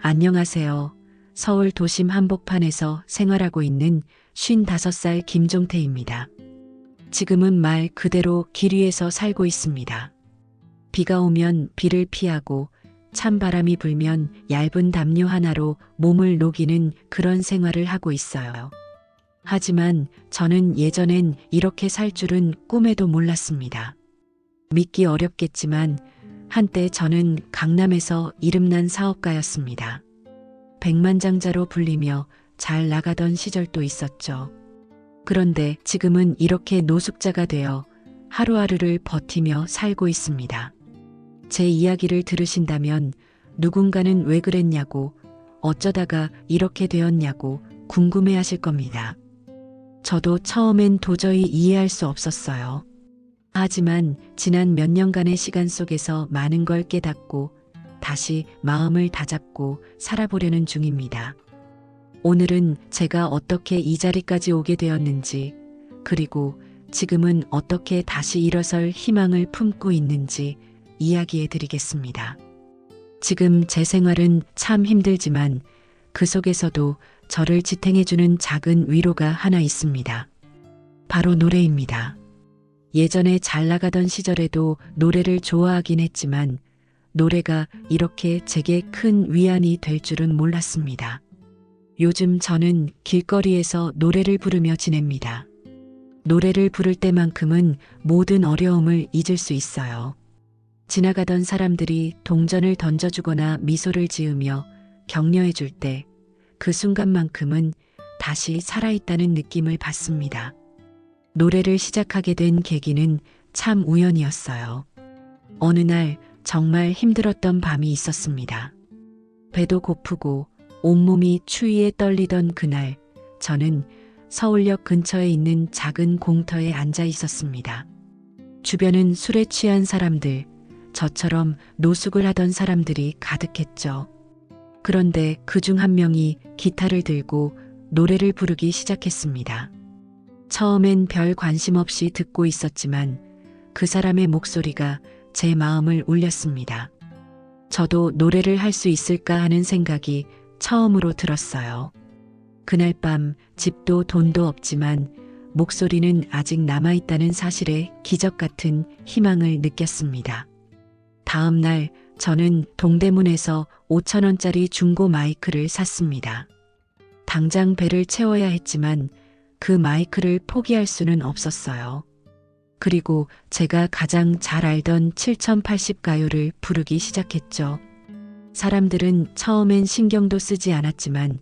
안녕하세요. 서울 도심 한복판에서 생활하고 있는 55살 김종태입니다. 지금은 말 그대로 길 위에서 살고 있습니다. 비가 오면 비를 피하고 찬바람이 불면 얇은 담요 하나로 몸을 녹이는 그런 생활을 하고 있어요. 하지만 저는 예전엔 이렇게 살 줄은 꿈에도 몰랐습니다. 믿기 어렵겠지만 한때 저는 강남에서 이름난 사업가였습니다. 백만장자로 불리며 잘 나가던 시절도 있었죠. 그런데 지금은 이렇게 노숙자가 되어 하루하루를 버티며 살고 있습니다. 제 이야기를 들으신다면 누군가는 왜 그랬냐고, 어쩌다가 이렇게 되었냐고 궁금해 하실 겁니다. 저도 처음엔 도저히 이해할 수 없었어요. 하지만 지난 몇 년간의 시간 속에서 많은 걸 깨닫고 다시 마음을 다잡고 살아보려는 중입니다. 오늘은 제가 어떻게 이 자리까지 오게 되었는지, 그리고 지금은 어떻게 다시 일어설 희망을 품고 있는지 이야기해 드리겠습니다. 지금 제 생활은 참 힘들지만 그 속에서도 저를 지탱해주는 작은 위로가 하나 있습니다. 바로 노래입니다. 예전에 잘 나가던 시절에도 노래를 좋아하긴 했지만 노래가 이렇게 제게 큰 위안이 될 줄은 몰랐습니다. 요즘 저는 길거리에서 노래를 부르며 지냅니다. 노래를 부를 때만큼은 모든 어려움을 잊을 수 있어요. 지나가던 사람들이 동전을 던져주거나 미소를 지으며 격려해 줄 때 그 순간만큼은 다시 살아있다는 느낌을 받습니다. 노래를 시작하게 된 계기는 참 우연이었어요. 어느 날 정말 힘들었던 밤이 있었습니다. 배도 고프고 온몸이 추위에 떨리던 그날, 저는 서울역 근처에 있는 작은 공터에 앉아 있었습니다. 주변은 술에 취한 사람들, 저처럼 노숙을 하던 사람들이 가득했죠. 그런데 그중 한 명이 기타를 들고 노래를 부르기 시작했습니다. 처음엔 별 관심 없이 듣고 있었지만 그 사람의 목소리가 제 마음을 울렸습니다. 저도 노래를 할 수 있을까 하는 생각이 처음으로 들었어요. 그날 밤 집도 돈도 없지만 목소리는 아직 남아있다는 사실에 기적 같은 희망을 느꼈습니다. 다음 날 저는 동대문에서 5,000원짜리 중고 마이크를 샀습니다. 당장 배를 채워야 했지만 그 마이크를 포기할 수는 없었어요. 그리고 제가 가장 잘 알던 7080 가요를 부르기 시작했죠. 사람들은 처음엔 신경도 쓰지 않았지만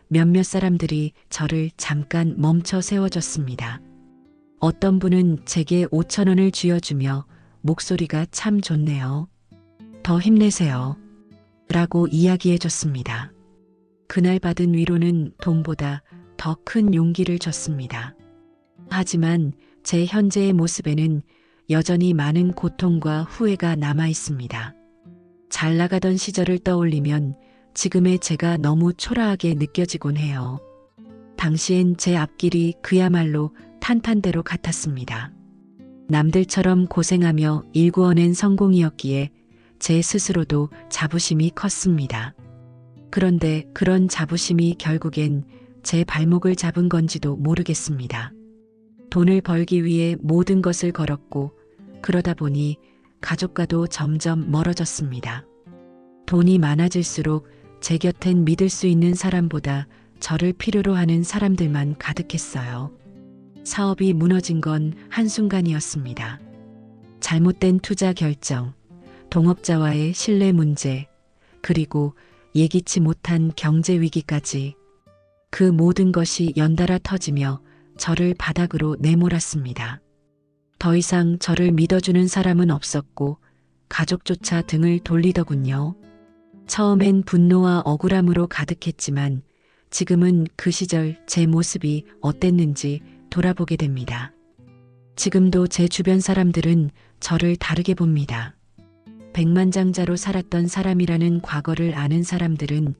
몇몇 사람들이 저를 잠깐 멈춰 세워줬습니다. 어떤 분은 제게 5,000원을 쥐어주며 목소리가 참 좋네요. 더 힘내세요. 라고 이야기해 줬습니다. 그날 받은 위로는 돈보다 더 큰 용기를 줬습니다. 하지만 제 현재의 모습에는 여전히 많은 고통과 후회가 남아 있습니다. 잘 나가던 시절을 떠올리면 지금의 제가 너무 초라하게 느껴지곤 해요. 당시엔 제 앞길이 그야말로 탄탄대로 같았습니다. 남들처럼 고생하며 일구어낸 성공이었기에 제 스스로도 자부심이 컸습니다. 그런데 그런 자부심이 결국엔 제 발목을 잡은 건지도 모르겠습니다. 돈을 벌기 위해 모든 것을 걸었고 그러다 보니 가족과도 점점 멀어졌습니다. 돈이 많아질수록 제 곁엔 믿을 수 있는 사람보다 저를 필요로 하는 사람들만 가득했어요. 사업이 무너진 건 한순간이었습니다. 잘못된 투자 결정, 동업자와의 신뢰 문제, 그리고 예기치 못한 경제 위기까지 그 모든 것이 연달아 터지며 저를 바닥으로 내몰았습니다. 더 이상 저를 믿어주는 사람은 없었고 가족조차 등을 돌리더군요. 처음엔 분노와 억울함으로 가득했지만 지금은 그 시절 제 모습이 어땠는지 돌아보게 됩니다. 지금도 제 주변 사람들은 저를 다르게 봅니다. 백만장자로 살았던 사람이라는 과거를 아는 사람들은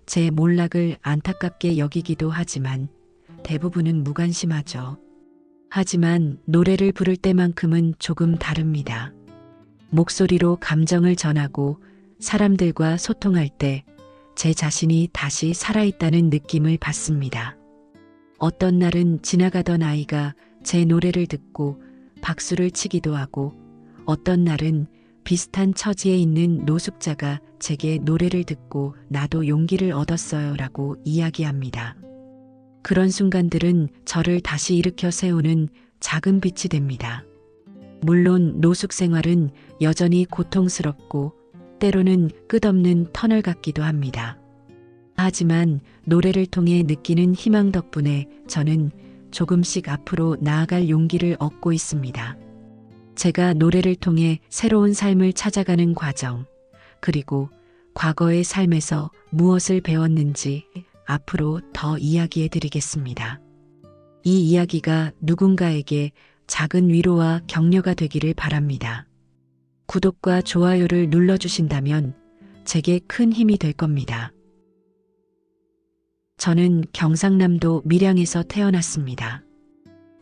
제 몰락을 안타깝게 여기기도 하지만 대부분은 무관심하죠. 하지만 노래를 부를 때만큼은 조금 다릅니다. 목소리로 감정을 전하고 사람들과 소통할 때 제 자신이 다시 살아있다는 느낌을 받습니다. 어떤 날은 지나가던 아이가 제 노래를 듣고 박수를 치기도 하고, 어떤 날은 비슷한 처지에 있는 노숙자가 제게 노래를 듣고 나도 용기를 얻었어요 라고 이야기합니다. 그런 순간들은 저를 다시 일으켜 세우는 작은 빛이 됩니다. 물론 노숙 생활은 여전히 고통스럽고 때로는 끝없는 터널 같기도 합니다. 하지만 노래를 통해 느끼는 희망 덕분에 저는 조금씩 앞으로 나아갈 용기를 얻고 있습니다. 제가 노래를 통해 새로운 삶을 찾아가는 과정, 그리고 과거의 삶에서 무엇을 배웠는지 앞으로 더 이야기해 드리겠습니다. 이 이야기가 누군가에게 작은 위로와 격려가 되기를 바랍니다. 구독과 좋아요를 눌러주신다면 제게 큰 힘이 될 겁니다. 저는 경상남도 밀양에서 태어났습니다.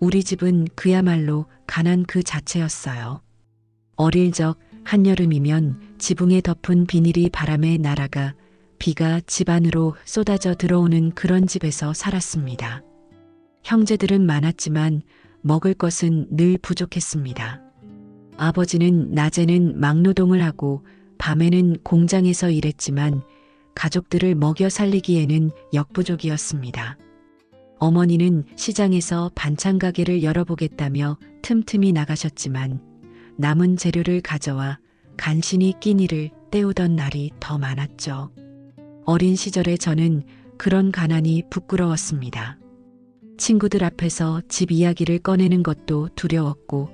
우리 집은 그야말로 가난 그 자체였어요. 어릴 적 한여름이면 지붕에 덮은 비닐이 바람에 날아가 비가 집 안으로 쏟아져 들어오는 그런 집에서 살았습니다. 형제들은 많았지만 먹을 것은 늘 부족했습니다. 아버지는 낮에는 막노동을 하고 밤에는 공장에서 일했지만 가족들을 먹여 살리기에는 역부족이었습니다. 어머니는 시장에서 반찬 가게를 열어보겠다며 틈틈이 나가셨지만 남은 재료를 가져와 간신히 끼니를 때우던 날이 더 많았죠. 어린 시절에 저는 그런 가난이 부끄러웠습니다. 친구들 앞에서 집 이야기를 꺼내는 것도 두려웠고,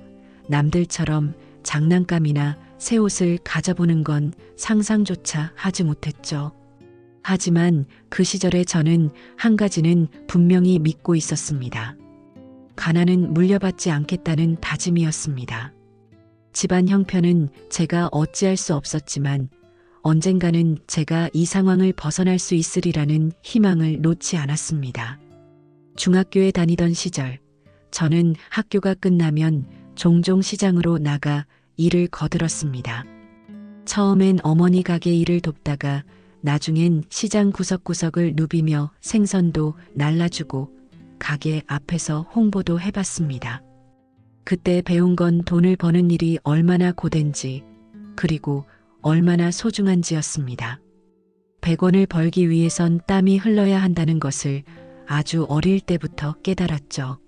남들처럼 장난감이나 새 옷을 가져보는 건 상상조차 하지 못했죠. 하지만 그 시절에 저는 한 가지는 분명히 믿고 있었습니다. 가난은 물려받지 않겠다는 다짐이었습니다. 집안 형편은 제가 어찌할 수 없었지만 언젠가는 제가 이 상황을 벗어날 수 있으리라는 희망을 놓지 않았습니다. 중학교에 다니던 시절, 저는 학교가 끝나면 종종 시장으로 나가 일을 거들었습니다. 처음엔 어머니 가게 일을 돕다가 나중엔 시장 구석구석을 누비며 생선도 날라주고 가게 앞에서 홍보도 해봤습니다. 그때 배운 건 돈을 버는 일이 얼마나 고된지, 그리고 얼마나 소중한지였습니다. 100원을 벌기 위해선 땀이 흘러야 한다는 것을 아주 어릴 때부터 깨달았죠.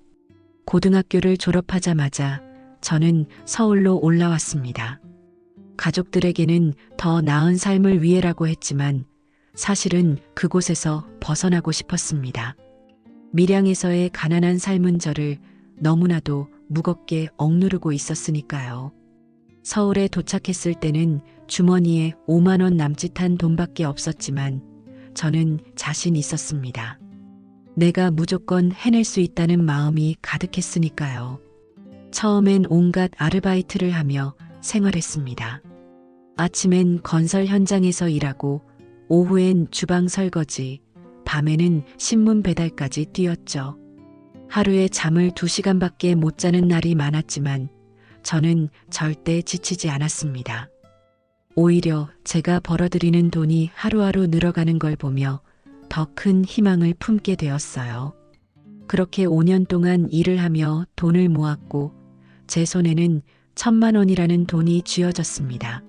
고등학교를 졸업하자마자 저는 서울로 올라왔습니다. 가족들에게는 더 나은 삶을 위해라고 했지만 사실은 그곳에서 벗어나고 싶었습니다. 밀양에서의 가난한 삶은 저를 너무나도 무겁게 억누르고 있었으니까요. 서울에 도착했을 때는 주머니에 5만 원 남짓한 돈밖에 없었지만 저는 자신 있었습니다. 내가 무조건 해낼 수 있다는 마음이 가득했으니까요. 처음엔 온갖 아르바이트를 하며 생활했습니다. 아침엔 건설 현장에서 일하고 오후엔 주방 설거지, 밤에는 신문 배달까지 뛰었죠. 하루에 잠을 2시간밖에 못 자는 날이 많았지만 저는 절대 지치지 않았습니다. 오히려 제가 벌어들이는 돈이 하루하루 늘어가는 걸 보며 더 큰 희망을 품게 되었어요. 그렇게 5년 동안 일을 하며 돈을 모았고 제 손에는 1,000만 원이라는 돈이 쥐어졌습니다.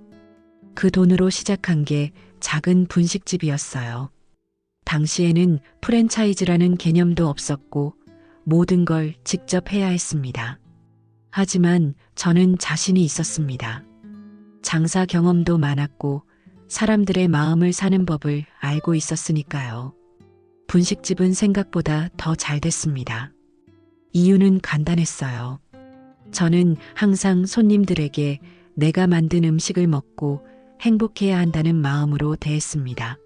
그 돈으로 시작한 게 작은 분식집이었어요. 당시에는 프랜차이즈라는 개념도 없었고 모든 걸 직접 해야 했습니다. 하지만 저는 자신이 있었습니다. 장사 경험도 많았고 사람들의 마음을 사는 법을 알고 있었으니까요. 분식집은 생각보다 더 잘 됐습니다. 이유는 간단했어요. 저는 항상 손님들에게 내가 만든 음식을 먹고 행복해야 한다는 마음으로 대했습니다.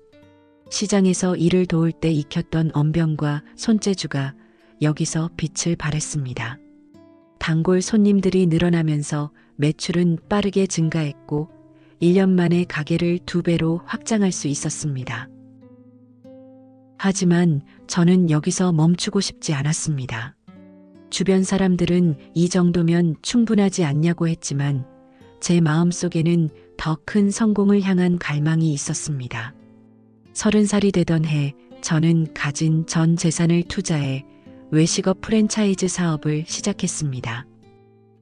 시장에서 일을 도울 때 익혔던 언변과 손재주가 여기서 빛을 발했습니다. 단골 손님들이 늘어나면서 매출은 빠르게 증가했고 1년 만에 가게를 2배로 확장할 수 있었습니다. 하지만 저는 여기서 멈추고 싶지 않았습니다. 주변 사람들은 이 정도면 충분하지 않냐고 했지만 제 마음속에는 더 큰 성공을 향한 갈망이 있었습니다. 30살이 되던 해 저는 가진 전 재산을 투자해 외식업 프랜차이즈 사업을 시작했습니다.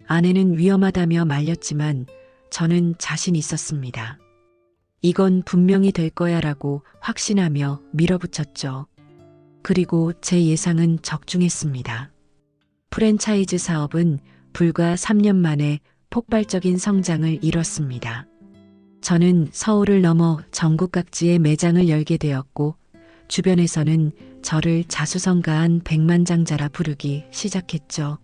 아내는 위험하다며 말렸지만 저는 자신 있었습니다. 이건 분명히 될 거야라고 확신하며 밀어붙였죠. 그리고 제 예상은 적중했습니다. 프랜차이즈 사업은 불과 3년 만에 폭발적인 성장을 이뤘습니다. 저는 서울을 넘어 전국 각지에 매장을 열게 되었고 주변에서는 저를 자수성가한 백만장자라 부르기 시작했죠.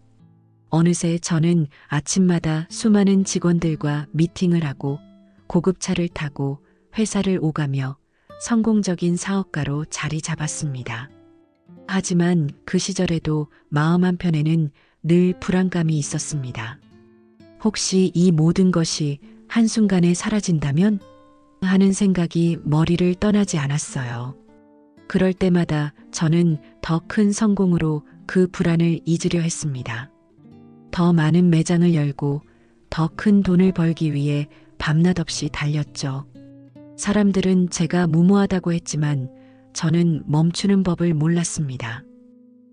어느새 저는 아침마다 수많은 직원들과 미팅을 하고 고급차를 타고 회사를 오가며 성공적인 사업가로 자리 잡았습니다. 하지만 그 시절에도 마음 한편에는 늘 불안감이 있었습니다. 혹시 이 모든 것이 한순간에 사라진다면? 하는 생각이 머리를 떠나지 않았어요. 그럴 때마다 저는 더 큰 성공으로 그 불안을 잊으려 했습니다. 더 많은 매장을 열고 더 큰 돈을 벌기 위해 밤낮 없이 달렸죠. 사람들은 제가 무모하다고 했지만 저는 멈추는 법을 몰랐습니다.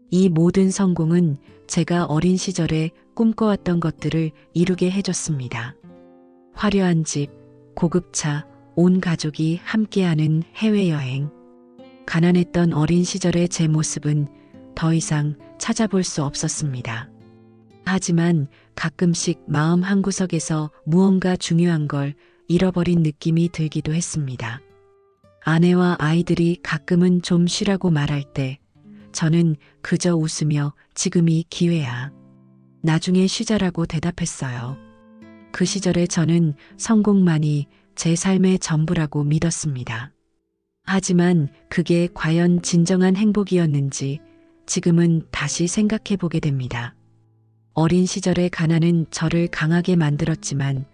이 모든 성공은 제가 어린 시절에 꿈꿔왔던 것들을 이루게 해줬습니다. 화려한 집, 고급차, 온 가족이 함께하는 해외여행. 가난했던 어린 시절의 제 모습은 더 이상 찾아볼 수 없었습니다. 하지만 가끔씩 마음 한구석에서 무언가 중요한 걸 잃어버린 느낌이 들기도 했습니다. 아내와 아이들이 가끔은 좀 쉬라고 말할 때 저는 그저 웃으며 지금이 기회야. 나중에 쉬자라고 대답했어요. 그 시절에 저는 성공만이 제 삶의 전부라고 믿었습니다. 하지만 그게 과연 진정한 행복이었는지 지금은 다시 생각해 보게 됩니다. 어린 시절의 가난은 저를 강하게 만들었지만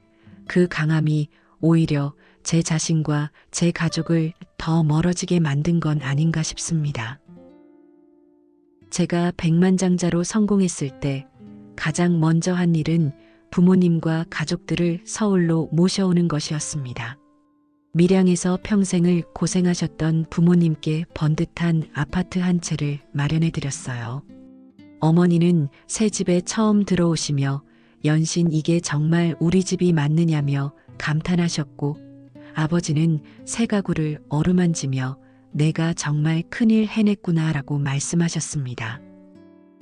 그 강함이 오히려 제 자신과 제 가족을 더 멀어지게 만든 건 아닌가 싶습니다. 제가 백만장자로 성공했을 때 가장 먼저 한 일은 부모님과 가족들을 서울로 모셔오는 것이었습니다. 밀양에서 평생을 고생하셨던 부모님께 번듯한 아파트 한 채를 마련해 드렸어요. 어머니는 새 집에 처음 들어오시며 연신 이게 정말 우리 집이 맞느냐며 감탄하셨고 아버지는 새 가구를 어루만지며 내가 정말 큰일 해냈구나라고 말씀하셨습니다.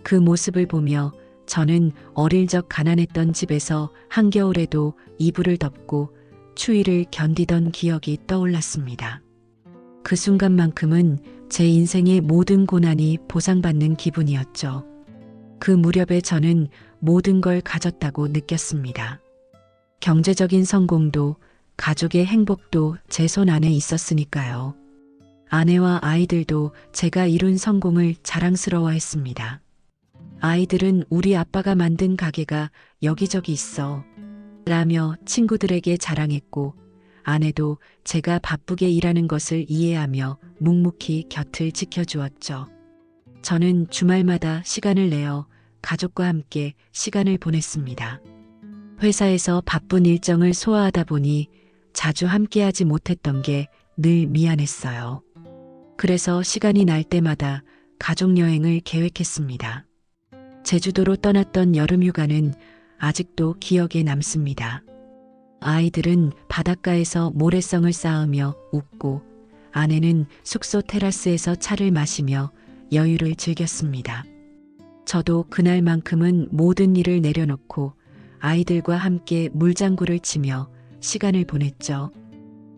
그 모습을 보며 저는 어릴 적 가난했던 집에서 한겨울에도 이불을 덮고 추위를 견디던 기억이 떠올랐습니다. 그 순간만큼은 제 인생의 모든 고난이 보상받는 기분이었죠. 그 무렵에 저는 모든 걸 가졌다고 느꼈습니다. 경제적인 성공도 가족의 행복도 제 손 안에 있었으니까요. 아내와 아이들도 제가 이룬 성공을 자랑스러워했습니다. 아이들은 우리 아빠가 만든 가게가 여기저기 있어 라며 친구들에게 자랑했고 아내도 제가 바쁘게 일하는 것을 이해하며 묵묵히 곁을 지켜주었죠. 저는 주말마다 시간을 내어 가족과 함께 시간을 보냈습니다. 회사에서 바쁜 일정을 소화하다 보니 자주 함께하지 못했던 게 늘 미안했어요. 그래서 시간이 날 때마다 가족 여행을 계획했습니다. 제주도로 떠났던 여름휴가는 아직도 기억에 남습니다. 아이들은 바닷가에서 모래성을 쌓으며 웃고 아내는 숙소 테라스에서 차를 마시며 여유를 즐겼습니다. 저도 그날만큼은 모든 일을 내려놓고 아이들과 함께 물장구를 치며 시간을 보냈죠.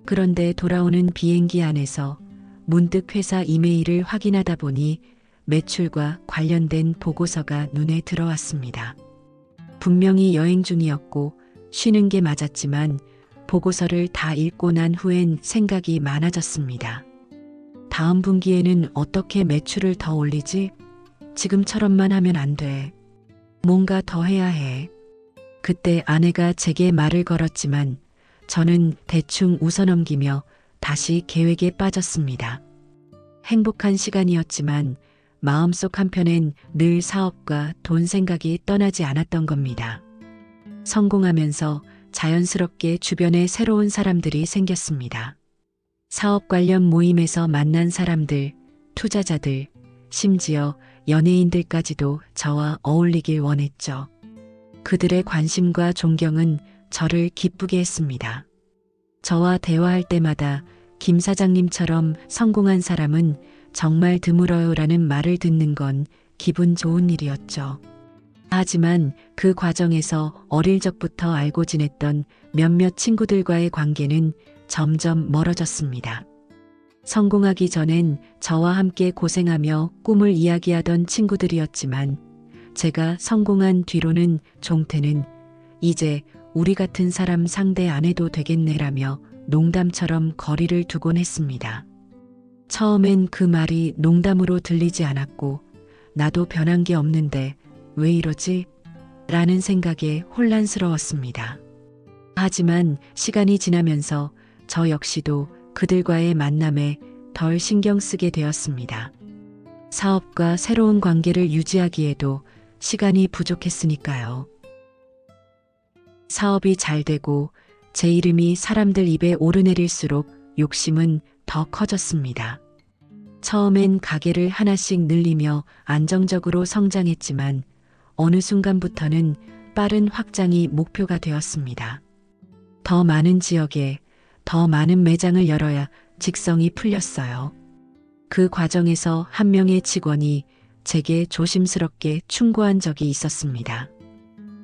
그런데 돌아오는 비행기 안에서 문득 회사 이메일을 확인하다 보니 매출과 관련된 보고서가 눈에 들어왔습니다. 분명히 여행 중이었고 쉬는 게 맞았지만 보고서를 다 읽고 난 후엔 생각이 많아졌습니다. 다음 분기에는 어떻게 매출을 더 올리지? 지금처럼만 하면 안 돼. 뭔가 더 해야 해. 그때 아내가 제게 말을 걸었지만 저는 대충 웃어넘기며 다시 계획에 빠졌습니다. 행복한 시간이었지만 마음속 한편엔 늘 사업과 돈 생각이 떠나지 않았던 겁니다. 성공하면서 자연스럽게 주변에 새로운 사람들이 생겼습니다. 사업 관련 모임에서 만난 사람들, 투자자들, 심지어 연예인들까지도 저와 어울리길 원했죠. 그들의 관심과 존경은 저를 기쁘게 했습니다. 저와 대화할 때마다 김 사장님처럼 성공한 사람은 정말 드물어요라는 말을 듣는 건 기분 좋은 일이었죠. 하지만 그 과정에서 어릴 적부터 알고 지냈던 몇몇 친구들과의 관계는 점점 멀어졌습니다. 성공하기 전엔 저와 함께 고생하며 꿈을 이야기하던 친구들이었지만 제가 성공한 뒤로는 종태는 이제 우리 같은 사람 상대 안 해도 되겠네라며 농담처럼 거리를 두곤 했습니다. 처음엔 그 말이 농담으로 들리지 않았고 나도 변한 게 없는데 왜 이러지? 라는 생각에 혼란스러웠습니다. 하지만 시간이 지나면서 저 역시도 그들과의 만남에 덜 신경 쓰게 되었습니다. 사업과 새로운 관계를 유지하기에도 시간이 부족했으니까요. 사업이 잘 되고 제 이름이 사람들 입에 오르내릴수록 욕심은 더 커졌습니다. 처음엔 가게를 하나씩 늘리며 안정적으로 성장했지만 어느 순간부터는 빠른 확장이 목표가 되었습니다. 더 많은 지역에 더 많은 매장을 열어야 직성이 풀렸어요. 그 과정에서 한 명의 직원이 제게 조심스럽게 충고한 적이 있었습니다.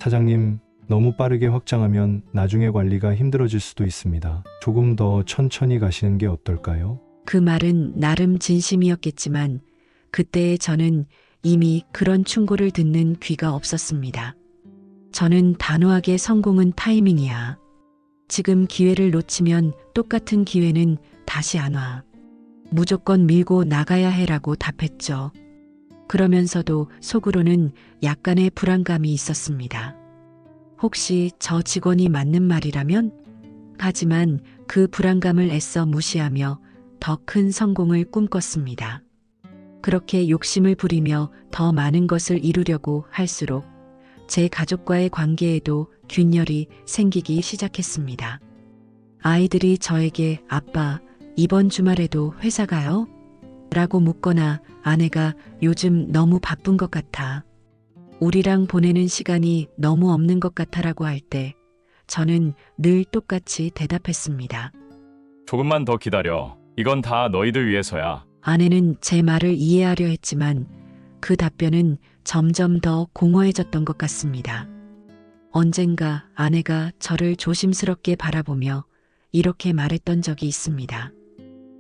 사장님, 너무 빠르게 확장하면 나중에 관리가 힘들어질 수도 있습니다. 조금 더 천천히 가시는 게 어떨까요? 그 말은 나름 진심이었겠지만 그때의 저는 이미 그런 충고를 듣는 귀가 없었습니다. 저는 단호하게 성공은 타이밍이야. 지금 기회를 놓치면 똑같은 기회는 다시 안 와. 무조건 밀고 나가야 해라고 답했죠. 그러면서도 속으로는 약간의 불안감이 있었습니다. 혹시 저 직원이 맞는 말이라면? 하지만 그 불안감을 애써 무시하며 더 큰 성공을 꿈꿨습니다. 그렇게 욕심을 부리며 더 많은 것을 이루려고 할수록 제 가족과의 관계에도 균열이 생기기 시작했습니다. 아이들이 저에게 아빠, 이번 주말에도 회사 가요? 라고 묻거나 아내가 요즘 너무 바쁜 것 같아. 우리랑 보내는 시간이 너무 없는 것 같아라고 할 때 저는 늘 똑같이 대답했습니다. 조금만 더 기다려. 이건 다 너희들 위해서야. 아내는 제 말을 이해하려 했지만 그 답변은 점점 더 공허해졌던 것 같습니다. 언젠가 아내가 저를 조심스럽게 바라보며 이렇게 말했던 적이 있습니다.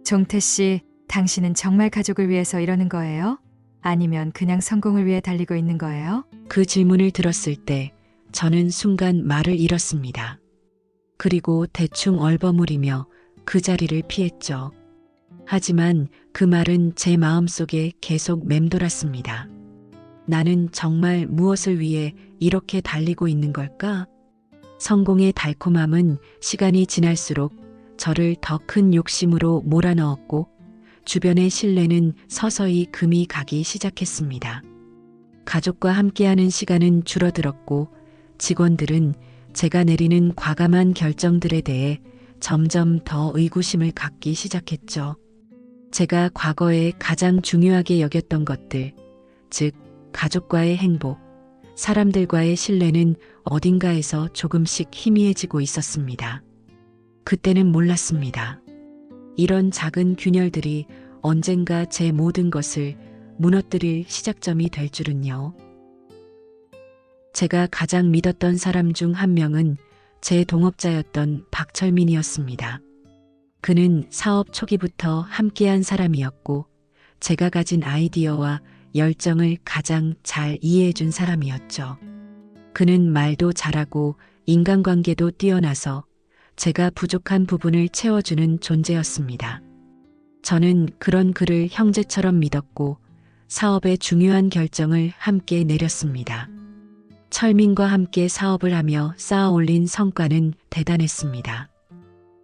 종태 씨, 당신은 정말 가족을 위해서 이러는 거예요? 아니면 그냥 성공을 위해 달리고 있는 거예요? 그 질문을 들었을 때 저는 순간 말을 잃었습니다. 그리고 대충 얼버무리며 그 자리를 피했죠. 하지만 그 말은 제 마음속에 계속 맴돌았습니다. 나는 정말 무엇을 위해 이렇게 달리고 있는 걸까? 성공의 달콤함은 시간이 지날수록 저를 더 큰 욕심으로 몰아넣었고 주변의 신뢰는 서서히 금이 가기 시작했습니다. 가족과 함께하는 시간은 줄어들었고 직원들은 제가 내리는 과감한 결정들에 대해 점점 더 의구심을 갖기 시작했죠. 제가 과거에 가장 중요하게 여겼던 것들, 즉 가족과의 행복, 사람들과의 신뢰는 어딘가에서 조금씩 희미해지고 있었습니다. 그때는 몰랐습니다. 이런 작은 균열들이 언젠가 제 모든 것을 무너뜨릴 시작점이 될 줄은요. 제가 가장 믿었던 사람 중 한 명은 제 동업자였던 박철민이었습니다. 그는 사업 초기부터 함께한 사람이었고 제가 가진 아이디어와 열정을 가장 잘 이해해준 사람이었죠. 그는 말도 잘하고 인간관계도 뛰어나서 제가 부족한 부분을 채워주는 존재였습니다. 저는 그런 그를 형제처럼 믿었고 사업의 중요한 결정을 함께 내렸습니다. 철민과 함께 사업을 하며 쌓아 올린 성과는 대단했습니다.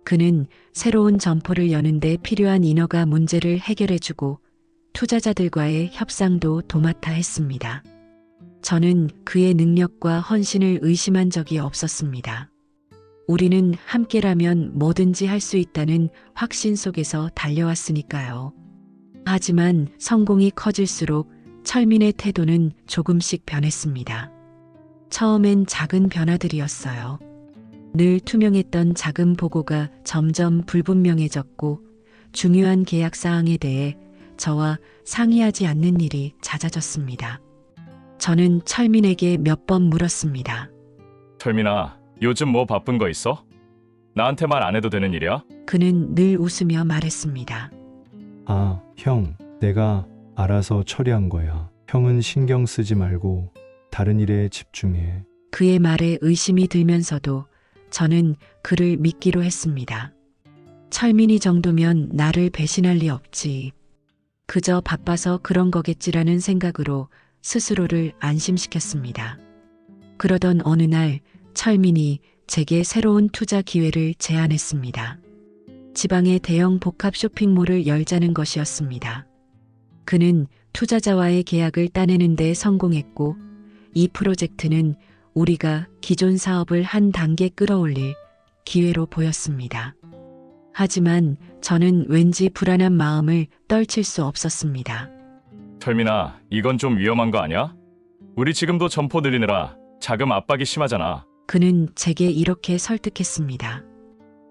그는 새로운 점포를 여는데 필요한 인허가 문제를 해결해주고 투자자들과의 협상도 도맡아 했습니다. 저는 그의 능력과 헌신을 의심한 적이 없었습니다. 우리는 함께라면 뭐든지 할 수 있다는 확신 속에서 달려왔으니까요. 하지만 성공이 커질수록 철민의 태도는 조금씩 변했습니다. 처음엔 작은 변화들이었어요. 늘 투명했던 자금 보고가 점점 불분명해졌고 중요한 계약 사항에 대해 저와 상의하지 않는 일이 잦아졌습니다. 저는 철민에게 몇 번 물었습니다. 철민아, 요즘 뭐 바쁜 거 있어? 나한테 말 안 해도 되는 일이야? 그는 늘 웃으며 말했습니다. 아, 형, 내가 알아서 처리한 거야. 형은 신경 쓰지 말고 다른 일에 집중해. 그의 말에 의심이 들면서도 저는 그를 믿기로 했습니다. 철민이 정도면 나를 배신할 리 없지. 그저 바빠서 그런 거겠지라는 생각으로 스스로를 안심시켰습니다. 그러던 어느 날 철민이 제게 새로운 투자 기회를 제안했습니다. 지방의 대형 복합 쇼핑몰을 열자는 것이었습니다. 그는 투자자와의 계약을 따내는 데 성공했고 이 프로젝트는 우리가 기존 사업을 한 단계 끌어올릴 기회로 보였습니다. 하지만 저는 왠지 불안한 마음을 떨칠 수 없었습니다. 철민아, 이건 좀 위험한 거 아니야? 우리 지금도 점포 늘리느라 자금 압박이 심하잖아. 그는 제게 이렇게 설득했습니다.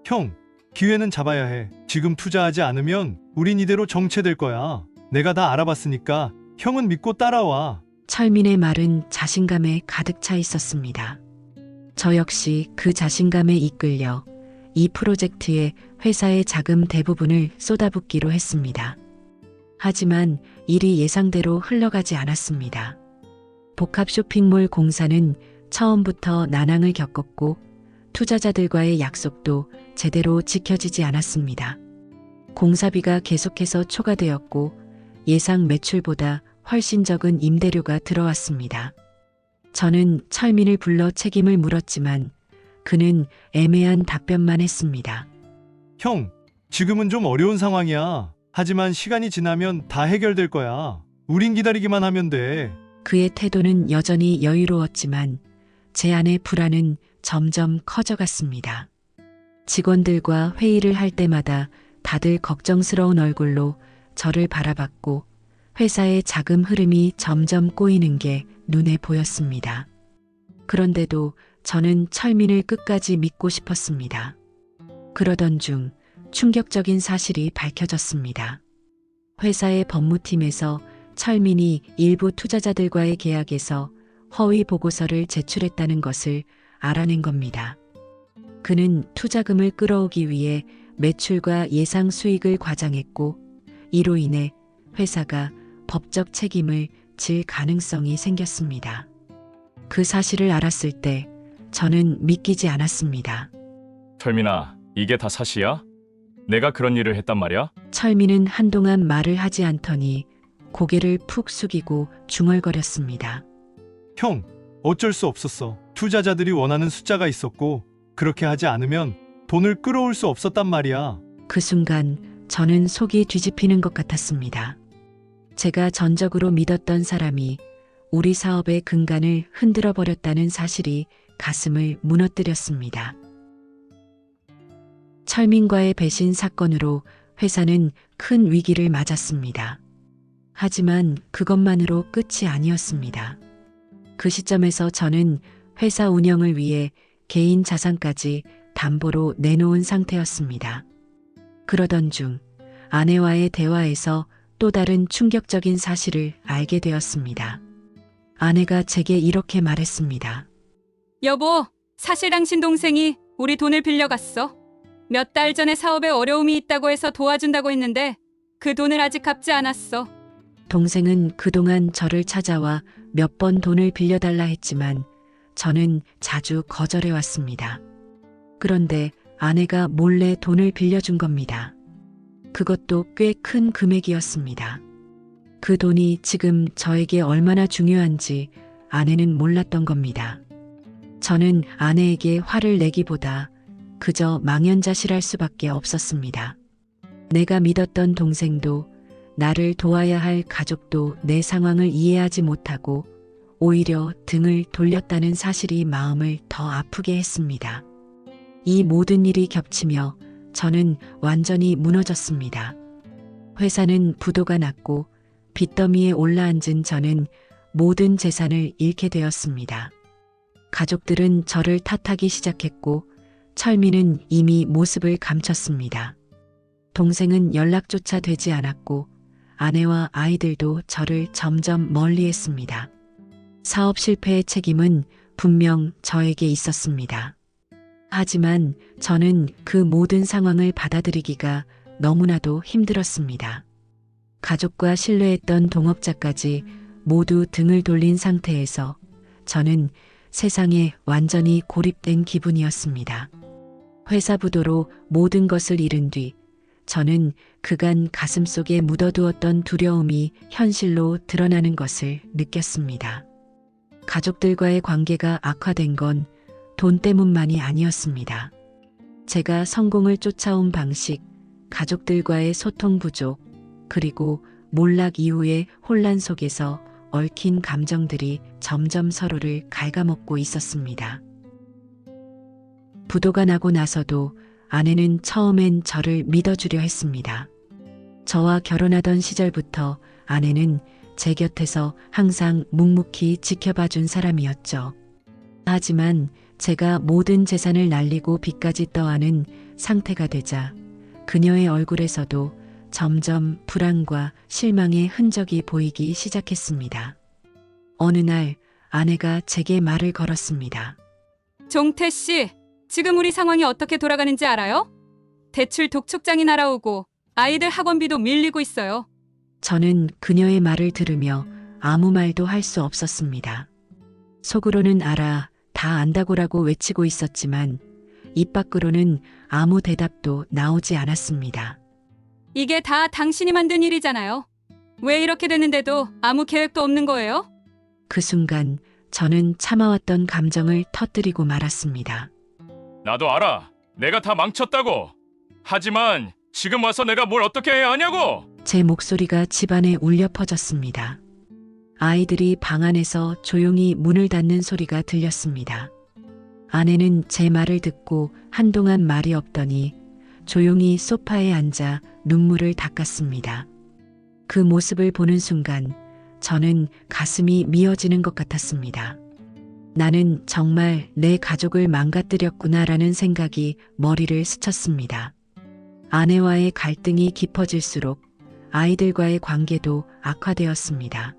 형, 기회는 잡아야 해. 지금 투자하지 않으면 우린 이대로 정체될 거야. 내가 다 알아봤으니까 형은 믿고 따라와. 철민의 말은 자신감에 가득 차 있었습니다. 저 역시 그 자신감에 이끌려 이 프로젝트에 회사의 자금 대부분을 쏟아붓기로 했습니다. 하지만 일이 예상대로 흘러가지 않았습니다. 복합 쇼핑몰 공사는 처음부터 난항을 겪었고 투자자들과의 약속도 제대로 지켜지지 않았습니다. 공사비가 계속해서 초과되었고 예상 매출보다 훨씬 적은 임대료가 들어왔습니다. 저는 철민을 불러 책임을 물었지만 그는 애매한 답변만 했습니다. 형, 지금은 좀 어려운 상황이야. 하지만 시간이 지나면 다 해결될 거야. 우린 기다리기만 하면 돼. 그의 태도는 여전히 여유로웠지만 제 안의 불안은 점점 커져갔습니다. 직원들과 회의를 할 때마다 다들 걱정스러운 얼굴로 저를 바라봤고 회사의 자금 흐름이 점점 꼬이는 게 눈에 보였습니다. 그런데도 저는 철민을 끝까지 믿고 싶었습니다. 그러던 중 충격적인 사실이 밝혀졌습니다. 회사의 법무팀에서 철민이 일부 투자자들과의 계약에서 허위 보고서를 제출했다는 것을 알아낸 겁니다. 그는 투자금을 끌어오기 위해 매출과 예상 수익을 과장했고 이로 인해 회사가 법적 책임을 질 가능성이 생겼습니다. 그 사실을 알았을 때 저는 믿기지 않았습니다. 철민아, 이게 다 사실이야? 내가 그런 일을 했단 말이야? 철민은 한동안 말을 하지 않더니 고개를 푹 숙이고 중얼거렸습니다. 형, 어쩔 수 없었어. 투자자들이 원하는 숫자가 있었고 그렇게 하지 않으면 돈을 끌어올 수 없었단 말이야. 그 순간 저는 속이 뒤집히는 것 같았습니다. 제가 전적으로 믿었던 사람이 우리 사업의 근간을 흔들어 버렸다는 사실이 가슴을 무너뜨렸습니다. 철민과의 배신 사건으로 회사는 큰 위기를 맞았습니다. 하지만 그것만으로 끝이 아니었습니다. 그 시점에서 저는 회사 운영을 위해 개인 자산까지 담보로 내놓은 상태였습니다. 그러던 중 아내와의 대화에서 또 다른 충격적인 사실을 알게 되었습니다. 아내가 제게 이렇게 말했습니다. 여보, 사실 당신 동생이 우리 돈을 빌려갔어. 몇 달 전에 사업에 어려움이 있다고 해서 도와준다고 했는데 그 돈을 아직 갚지 않았어. 동생은 그동안 저를 찾아와 몇 번 돈을 빌려달라 했지만 저는 자주 거절해왔습니다. 그런데 아내가 몰래 돈을 빌려준 겁니다. 그것도 꽤 큰 금액이었습니다. 그 돈이 지금 저에게 얼마나 중요한지 아내는 몰랐던 겁니다. 저는 아내에게 화를 내기보다 그저 망연자실할 수밖에 없었습니다. 내가 믿었던 동생도 나를 도와야 할 가족도 내 상황을 이해하지 못하고 오히려 등을 돌렸다는 사실이 마음을 더 아프게 했습니다. 이 모든 일이 겹치며 저는 완전히 무너졌습니다. 회사는 부도가 났고 빚더미에 올라앉은 저는 모든 재산을 잃게 되었습니다. 가족들은 저를 탓하기 시작했고 철민은 이미 모습을 감췄습니다. 동생은 연락조차 되지 않았고 아내와 아이들도 저를 점점 멀리했습니다. 사업 실패의 책임은 분명 저에게 있었습니다. 하지만 저는 그 모든 상황을 받아들이기가 너무나도 힘들었습니다. 가족과 신뢰했던 동업자까지 모두 등을 돌린 상태에서 저는 세상에 완전히 고립된 기분이었습니다. 회사 부도로 모든 것을 잃은 뒤 저는 그간 가슴속에 묻어두었던 두려움이 현실로 드러나는 것을 느꼈습니다. 가족들과의 관계가 악화된 건 돈 때문만이 아니었습니다. 제가 성공을 쫓아온 방식, 가족들과의 소통 부족, 그리고 몰락 이후의 혼란 속에서 얽힌 감정들이 점점 서로를 갉아먹고 있었습니다. 부도가 나고 나서도 아내는 처음엔 저를 믿어주려 했습니다. 저와 결혼하던 시절부터 아내는 제 곁에서 항상 묵묵히 지켜봐준 사람이었죠. 하지만 제가 모든 재산을 날리고 빚까지 떠안은 상태가 되자 그녀의 얼굴에서도 점점 불안과 실망의 흔적이 보이기 시작했습니다. 어느 날 아내가 제게 말을 걸었습니다. 종태 씨, 지금 우리 상황이 어떻게 돌아가는지 알아요? 대출 독촉장이 날아오고 아이들 학원비도 밀리고 있어요. 저는 그녀의 말을 들으며 아무 말도 할 수 없었습니다. 속으로는 알아, 다 안다고라고 외치고 있었지만 입 밖으로는 아무 대답도 나오지 않았습니다. 이게 다 당신이 만든 일이잖아요. 왜 이렇게 됐는데도 아무 계획도 없는 거예요? 그 순간 저는 참아왔던 감정을 터뜨리고 말았습니다. 나도 알아. 내가 다 망쳤다고. 하지만 지금 와서 내가 뭘 어떻게 해야 하냐고. 제 목소리가 집안에 울려 퍼졌습니다. 아이들이 방 안에서 조용히 문을 닫는 소리가 들렸습니다. 아내는 제 말을 듣고 한동안 말이 없더니 조용히 소파에 앉아 눈물을 닦았습니다. 그 모습을 보는 순간 저는 가슴이 미어지는 것 같았습니다. 나는 정말 내 가족을 망가뜨렸구나라는 생각이 머리를 스쳤습니다. 아내와의 갈등이 깊어질수록 아이들과의 관계도 악화되었습니다.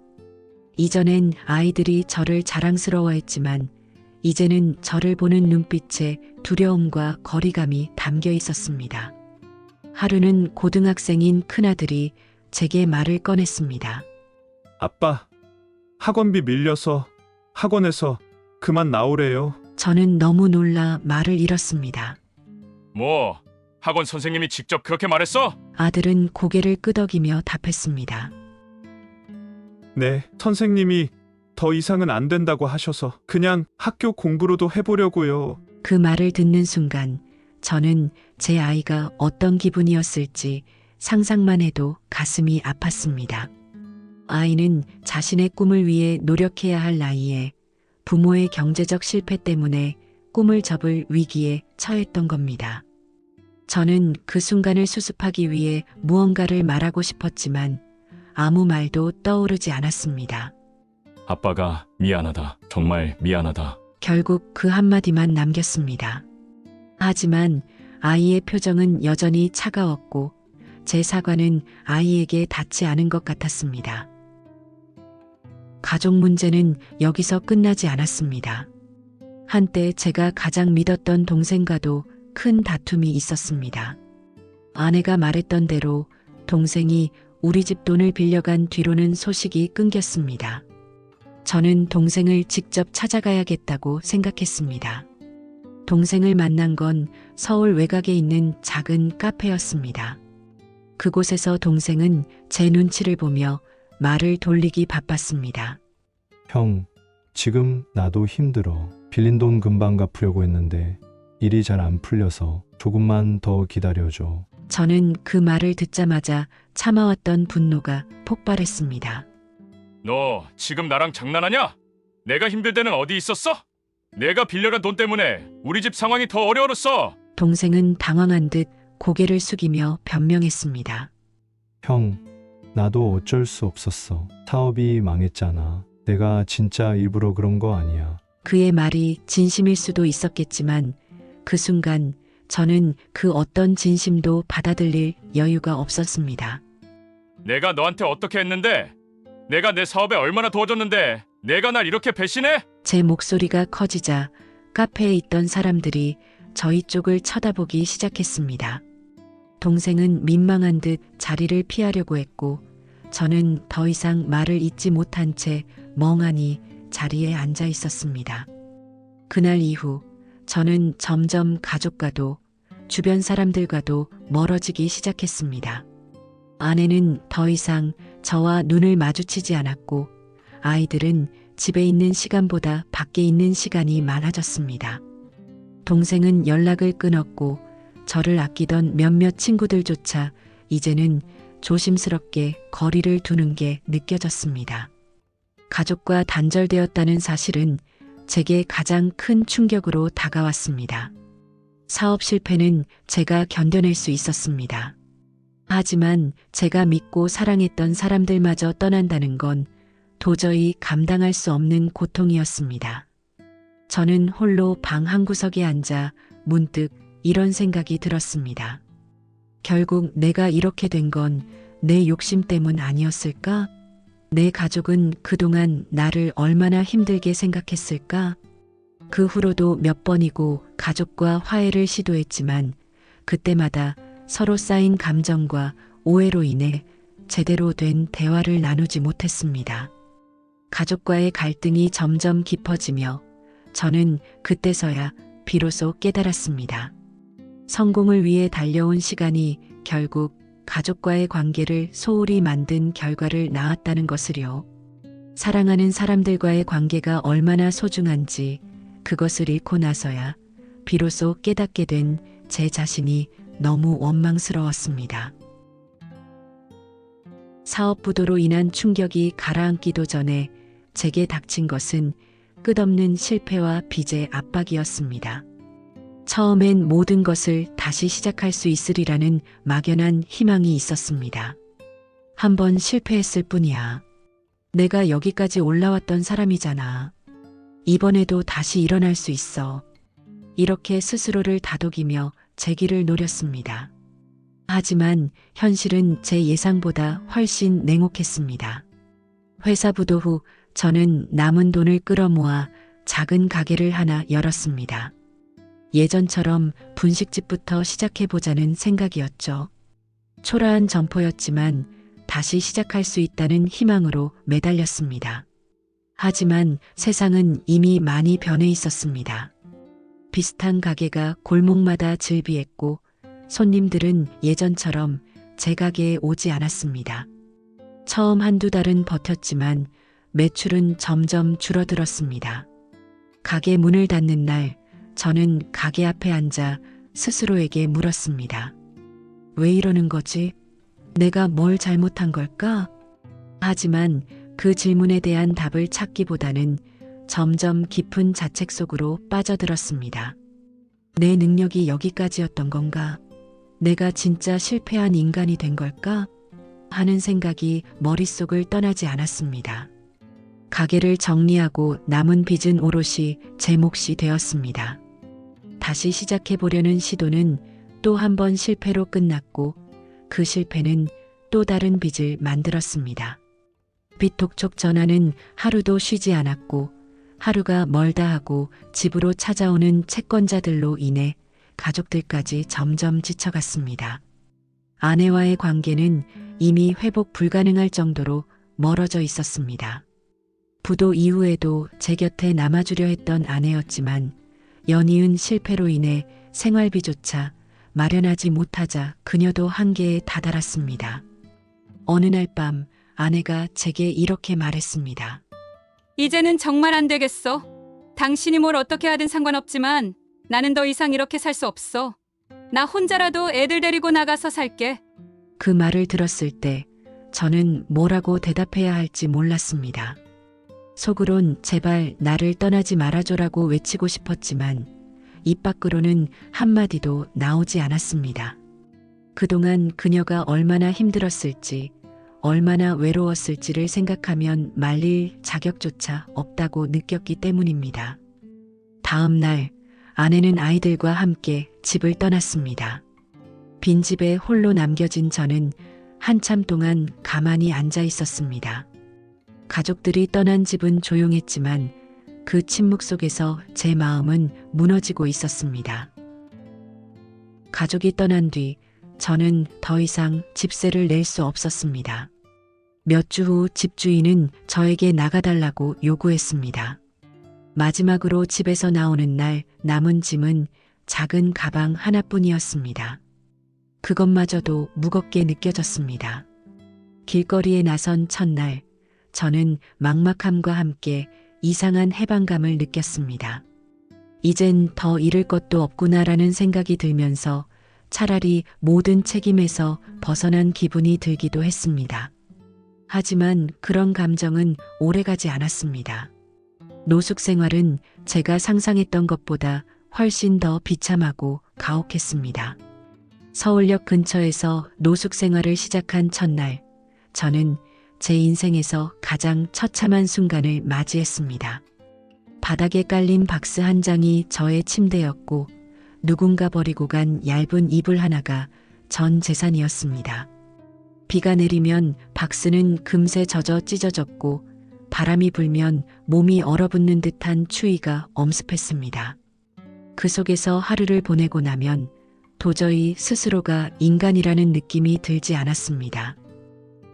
이전엔 아이들이 저를 자랑스러워했지만 이제는 저를 보는 눈빛에 두려움과 거리감이 담겨 있었습니다. 하루는 고등학생인 큰아들이 제게 말을 꺼냈습니다. 아빠, 학원비 밀려서 학원에서 그만 나오래요. 저는 너무 놀라 말을 잃었습니다. 뭐, 학원 선생님이 직접 그렇게 말했어? 아들은 고개를 끄덕이며 답했습니다. 네, 선생님이 더 이상은 안 된다고 하셔서 그냥 학교 공부로도 해보려고요. 그 말을 듣는 순간 저는 제 아이가 어떤 기분이었을지 상상만 해도 가슴이 아팠습니다. 아이는 자신의 꿈을 위해 노력해야 할 나이에 부모의 경제적 실패 때문에 꿈을 접을 위기에 처했던 겁니다. 저는 그 순간을 수습하기 위해 무언가를 말하고 싶었지만 아무 말도 떠오르지 않았습니다. 아빠가 미안하다. 정말 미안하다. 결국 그 한마디만 남겼습니다. 하지만 아이의 표정은 여전히 차가웠고 제 사과는 아이에게 닿지 않은 것 같았습니다. 가족 문제는 여기서 끝나지 않았습니다. 한때 제가 가장 믿었던 동생과도 큰 다툼이 있었습니다. 아내가 말했던 대로 동생이 우리 집 돈을 빌려간 뒤로는 소식이 끊겼습니다. 저는 동생을 직접 찾아가야겠다고 생각했습니다. 동생을 만난 건 서울 외곽에 있는 작은 카페였습니다. 그곳에서 동생은 제 눈치를 보며 말을 돌리기 바빴습니다. 형, 지금 나도 힘들어. 빌린 돈 금방 갚으려고 했는데 일이 잘 안 풀려서 조금만 더 기다려줘. 저는 그 말을 듣자마자 참아왔던 분노가 폭발했습니다. 너 지금 나랑 장난하냐? 내가 힘들 때는 어디 있었어? 내가 빌려간 돈 때문에 우리 집 상황이 더 어려웠어. 동생은 당황한 듯 고개를 숙이며 변명했습니다. 형, 나도 어쩔 수 없었어. 사업이 망했잖아. 내가 진짜 일부러 그런 거 아니야. 그의 말이 진심일 수도 있었겠지만 그 순간 저는 그 어떤 진심도 받아들일 여유가 없었습니다. 내가 너한테 어떻게 했는데? 내가 내 사업에 얼마나 도와줬는데 내가 날 이렇게 배신해? 제 목소리가 커지자 카페에 있던 사람들이 저희 쪽을 쳐다보기 시작했습니다. 동생은 민망한 듯 자리를 피하려고 했고 저는 더 이상 말을 잇지 못한 채 멍하니 자리에 앉아 있었습니다. 그날 이후 저는 점점 가족과도 주변 사람들과도 멀어지기 시작했습니다. 아내는 더 이상 저와 눈을 마주치지 않았고 아이들은 집에 있는 시간보다 밖에 있는 시간이 많아졌습니다. 동생은 연락을 끊었고 저를 아끼던 몇몇 친구들조차 이제는 조심스럽게 거리를 두는 게 느껴졌습니다. 가족과 단절되었다는 사실은 제게 가장 큰 충격으로 다가왔습니다. 사업 실패는 제가 견뎌낼 수 있었습니다. 하지만 제가 믿고 사랑했던 사람들마저 떠난다는 건 도저히 감당할 수 없는 고통이었습니다. 저는 홀로 방 한구석에 앉아 문득 이런 생각이 들었습니다. 결국 내가 이렇게 된 건 내 욕심 때문 아니었을까? 내 가족은 그동안 나를 얼마나 힘들게 생각했을까? 그 후로도 몇 번이고 가족과 화해를 시도했지만 그때마다 서로 쌓인 감정과 오해로 인해 제대로 된 대화를 나누지 못했습니다. 가족과의 갈등이 점점 깊어지며 저는 그때서야 비로소 깨달았습니다. 성공을 위해 달려온 시간이 결국 가족과의 관계를 소홀히 만든 결과를 낳았다는 것을요. 사랑하는 사람들과의 관계가 얼마나 소중한지 그것을 잃고 나서야 비로소 깨닫게 된 제 자신이 너무 원망스러웠습니다. 사업 부도로 인한 충격이 가라앉기도 전에 제게 닥친 것은 끝없는 실패와 빚의 압박이었습니다. 처음엔 모든 것을 다시 시작할 수 있으리라는 막연한 희망이 있었습니다. 한 번 실패했을 뿐이야. 내가 여기까지 올라왔던 사람이잖아. 이번에도 다시 일어날 수 있어. 이렇게 스스로를 다독이며 제 길을 노렸습니다. 하지만 현실은 제 예상보다 훨씬 냉혹했습니다. 회사 부도 후 저는 남은 돈을 끌어모아 작은 가게를 하나 열었습니다. 예전처럼 분식집부터 시작해보자는 생각이었죠. 초라한 점포였지만 다시 시작할 수 있다는 희망으로 매달렸습니다. 하지만 세상은 이미 많이 변해 있었습니다. 비슷한 가게가 골목마다 즐비했고 손님들은 예전처럼 제 가게에 오지 않았습니다. 처음 한두 달은 버텼지만 매출은 점점 줄어들었습니다. 가게 문을 닫는 날 저는 가게 앞에 앉아 스스로에게 물었습니다. 왜 이러는 거지? 내가 뭘 잘못한 걸까? 하지만 그 질문에 대한 답을 찾기보다는 점점 깊은 자책 속으로 빠져들었습니다. 내 능력이 여기까지였던 건가? 내가 진짜 실패한 인간이 된 걸까? 하는 생각이 머릿속을 떠나지 않았습니다. 가게를 정리하고 남은 빚은 오롯이 제 몫이 되었습니다. 다시 시작해보려는 시도는 또 한 번 실패로 끝났고 그 실패는 또 다른 빚을 만들었습니다. 빚 독촉 전화는 하루도 쉬지 않았고 하루가 멀다 하고 집으로 찾아오는 채권자들로 인해 가족들까지 점점 지쳐갔습니다. 아내와의 관계는 이미 회복 불가능할 정도로 멀어져 있었습니다. 부도 이후에도 제 곁에 남아주려 했던 아내였지만 연이은 실패로 인해 생활비조차 마련하지 못하자 그녀도 한계에 다다랐습니다. 어느 날 밤 아내가 제게 이렇게 말했습니다. 이제는 정말 안 되겠어. 당신이 뭘 어떻게 하든 상관없지만 나는 더 이상 이렇게 살 수 없어. 나 혼자라도 애들 데리고 나가서 살게. 그 말을 들었을 때 저는 뭐라고 대답해야 할지 몰랐습니다. 속으론 제발 나를 떠나지 말아줘라고 외치고 싶었지만 입 밖으로는 한마디도 나오지 않았습니다. 그동안 그녀가 얼마나 힘들었을지, 얼마나 외로웠을지를 생각하면 말릴 자격조차 없다고 느꼈기 때문입니다. 다음 날 아내는 아이들과 함께 집을 떠났습니다. 빈집에 홀로 남겨진 저는 한참 동안 가만히 앉아 있었습니다. 가족들이 떠난 집은 조용했지만 그 침묵 속에서 제 마음은 무너지고 있었습니다. 가족이 떠난 뒤 저는 더 이상 집세를 낼 수 없었습니다. 몇 주 후 집주인은 저에게 나가달라고 요구했습니다. 마지막으로 집에서 나오는 날 남은 짐은 작은 가방 하나뿐이었습니다. 그것마저도 무겁게 느껴졌습니다. 길거리에 나선 첫날, 저는 막막함과 함께 이상한 해방감을 느꼈습니다. 이젠 더 잃을 것도 없구나라는 생각이 들면서 차라리 모든 책임에서 벗어난 기분이 들기도 했습니다. 하지만 그런 감정은 오래가지 않았습니다. 노숙 생활은 제가 상상했던 것보다 훨씬 더 비참하고 가혹했습니다. 서울역 근처에서 노숙 생활을 시작한 첫날, 저는 제 인생에서 가장 처참한 순간을 맞이했습니다. 바닥에 깔린 박스 한 장이 저의 침대였고 누군가 버리고 간 얇은 이불 하나가 전 재산이었습니다. 비가 내리면 박스는 금세 젖어 찢어졌고 바람이 불면 몸이 얼어붙는 듯한 추위가 엄습했습니다. 그 속에서 하루를 보내고 나면 도저히 스스로가 인간이라는 느낌이 들지 않았습니다.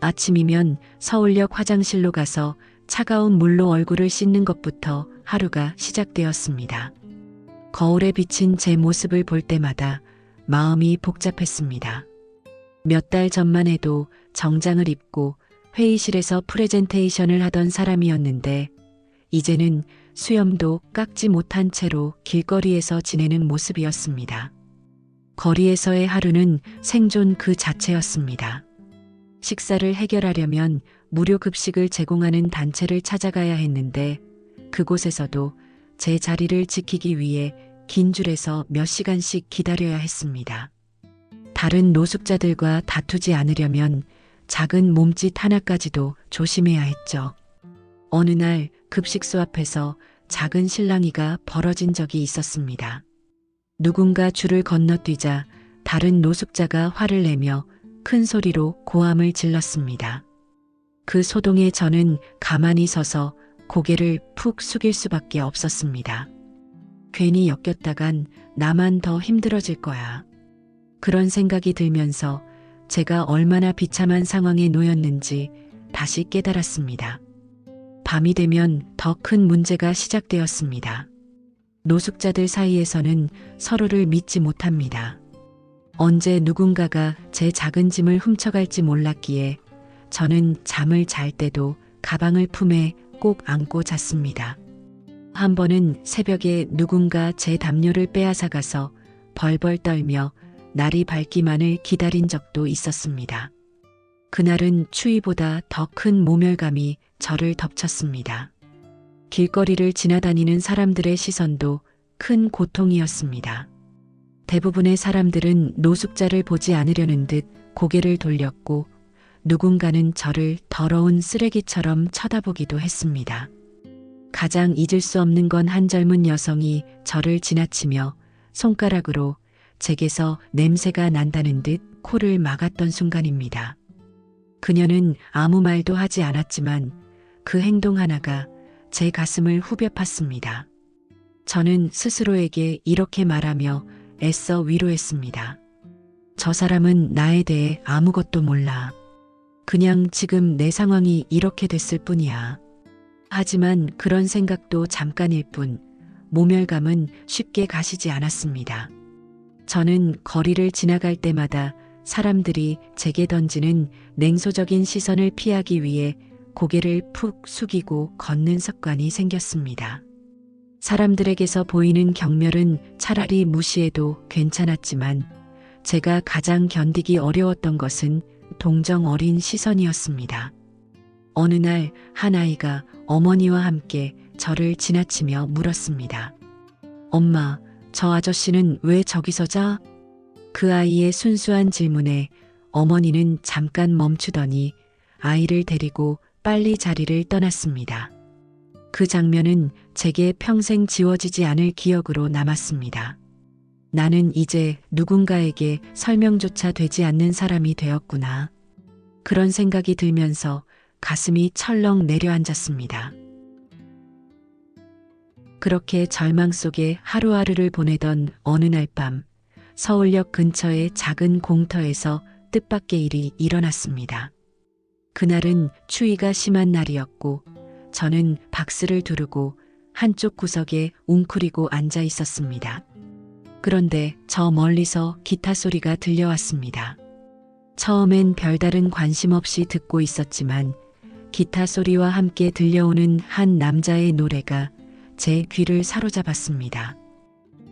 아침이면 서울역 화장실로 가서 차가운 물로 얼굴을 씻는 것부터 하루가 시작되었습니다. 거울에 비친 제 모습을 볼 때마다 마음이 복잡했습니다. 몇 달 전만 해도 정장을 입고 회의실에서 프레젠테이션을 하던 사람이었는데 이제는 수염도 깎지 못한 채로 길거리에서 지내는 모습이었습니다. 거리에서의 하루는 생존 그 자체였습니다. 식사를 해결하려면 무료 급식을 제공하는 단체를 찾아가야 했는데 그곳에서도 제 자리를 지키기 위해 긴 줄에서 몇 시간씩 기다려야 했습니다. 다른 노숙자들과 다투지 않으려면 작은 몸짓 하나까지도 조심해야 했죠. 어느 날 급식소 앞에서 작은 실랑이가 벌어진 적이 있었습니다. 누군가 줄을 건너뛰자 다른 노숙자가 화를 내며 큰 소리로 고함을 질렀습니다. 그 소동에 저는 가만히 서서 고개를 푹 숙일 수밖에 없었습니다. 괜히 엮였다간 나만 더 힘들어질 거야. 그런 생각이 들면서 제가 얼마나 비참한 상황에 놓였는지 다시 깨달았습니다. 밤이 되면 더 큰 문제가 시작되었습니다. 노숙자들 사이에서는 서로를 믿지 못합니다. 언제 누군가가 제 작은 짐을 훔쳐갈지 몰랐기에 저는 잠을 잘 때도 가방을 품에 꼭 안고 잤습니다. 한 번은 새벽에 누군가 제 담요를 빼앗아가서 벌벌 떨며 날이 밝기만을 기다린 적도 있었습니다. 그날은 추위보다 더 큰 모멸감이 저를 덮쳤습니다. 길거리를 지나다니는 사람들의 시선도 큰 고통이었습니다. 대부분의 사람들은 노숙자를 보지 않으려는 듯 고개를 돌렸고 누군가는 저를 더러운 쓰레기처럼 쳐다보기도 했습니다. 가장 잊을 수 없는 건 한 젊은 여성이 저를 지나치며 손가락으로 제게서 냄새가 난다는 듯 코를 막았던 순간입니다. 그녀는 아무 말도 하지 않았지만 그 행동 하나가 제 가슴을 후벼 팠습니다. 저는 스스로에게 이렇게 말하며 애써 위로했습니다. 저 사람은 나에 대해 아무것도 몰라. 그냥 지금 내 상황이 이렇게 됐을 뿐이야. 하지만 그런 생각도 잠깐일 뿐 모멸감은 쉽게 가시지 않았습니다. 저는 거리를 지나갈 때마다 사람들이 제게 던지는 냉소적인 시선을 피하기 위해 고개를 푹 숙이고 걷는 습관이 생겼습니다. 사람들에게서 보이는 경멸은 차라리 무시해도 괜찮았지만 제가 가장 견디기 어려웠던 것은 동정 어린 시선이었습니다. 어느 날 한 아이가 어머니와 함께 저를 지나치며 물었습니다. 엄마, 저 아저씨는 왜 저기서 자? 그 아이의 순수한 질문에 어머니는 잠깐 멈추더니 아이를 데리고 빨리 자리를 떠났습니다. 그 장면은 제게 평생 지워지지 않을 기억으로 남았습니다. 나는 이제 누군가에게 설명조차 되지 않는 사람이 되었구나. 그런 생각이 들면서 가슴이 철렁 내려앉았습니다. 그렇게 절망 속에 하루하루를 보내던 어느 날 밤, 서울역 근처의 작은 공터에서 뜻밖의 일이 일어났습니다. 그날은 추위가 심한 날이었고 저는 박스를 두르고 한쪽 구석에 웅크리고 앉아 있었습니다. 그런데 저 멀리서 기타 소리가 들려왔습니다. 처음엔 별다른 관심 없이 듣고 있었지만 기타 소리와 함께 들려오는 한 남자의 노래가 제 귀를 사로잡았습니다.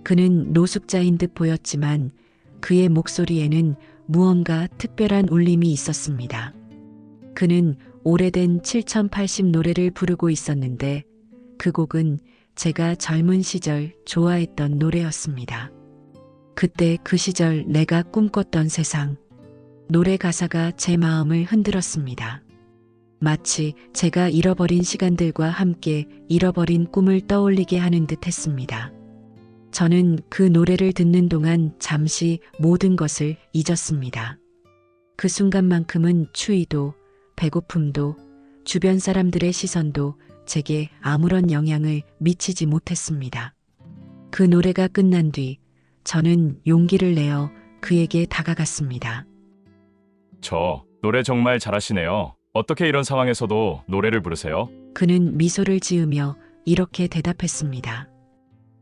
그는 노숙자인 듯 보였지만 그의 목소리에는 무언가 특별한 울림이 있었습니다. 그는 오래된 7080 노래를 부르고 있었는데 그 곡은 제가 젊은 시절 좋아했던 노래였습니다. 그때 그 시절 내가 꿈꿨던 세상. 노래 가사가 제 마음을 흔들었습니다. 마치 제가 잃어버린 시간들과 함께 잃어버린 꿈을 떠올리게 하는 듯 했습니다. 저는 그 노래를 듣는 동안 잠시 모든 것을 잊었습니다. 그 순간만큼은 추위도, 배고픔도, 주변 사람들의 시선도 제게 아무런 영향을 미치지 못했습니다. 그 노래가 끝난 뒤 저는 용기를 내어 그에게 다가갔습니다. 저 노래 정말 잘하시네요. 어떻게 이런 상황에서도 노래를 부르세요? 그는 미소를 지으며 이렇게 대답했습니다.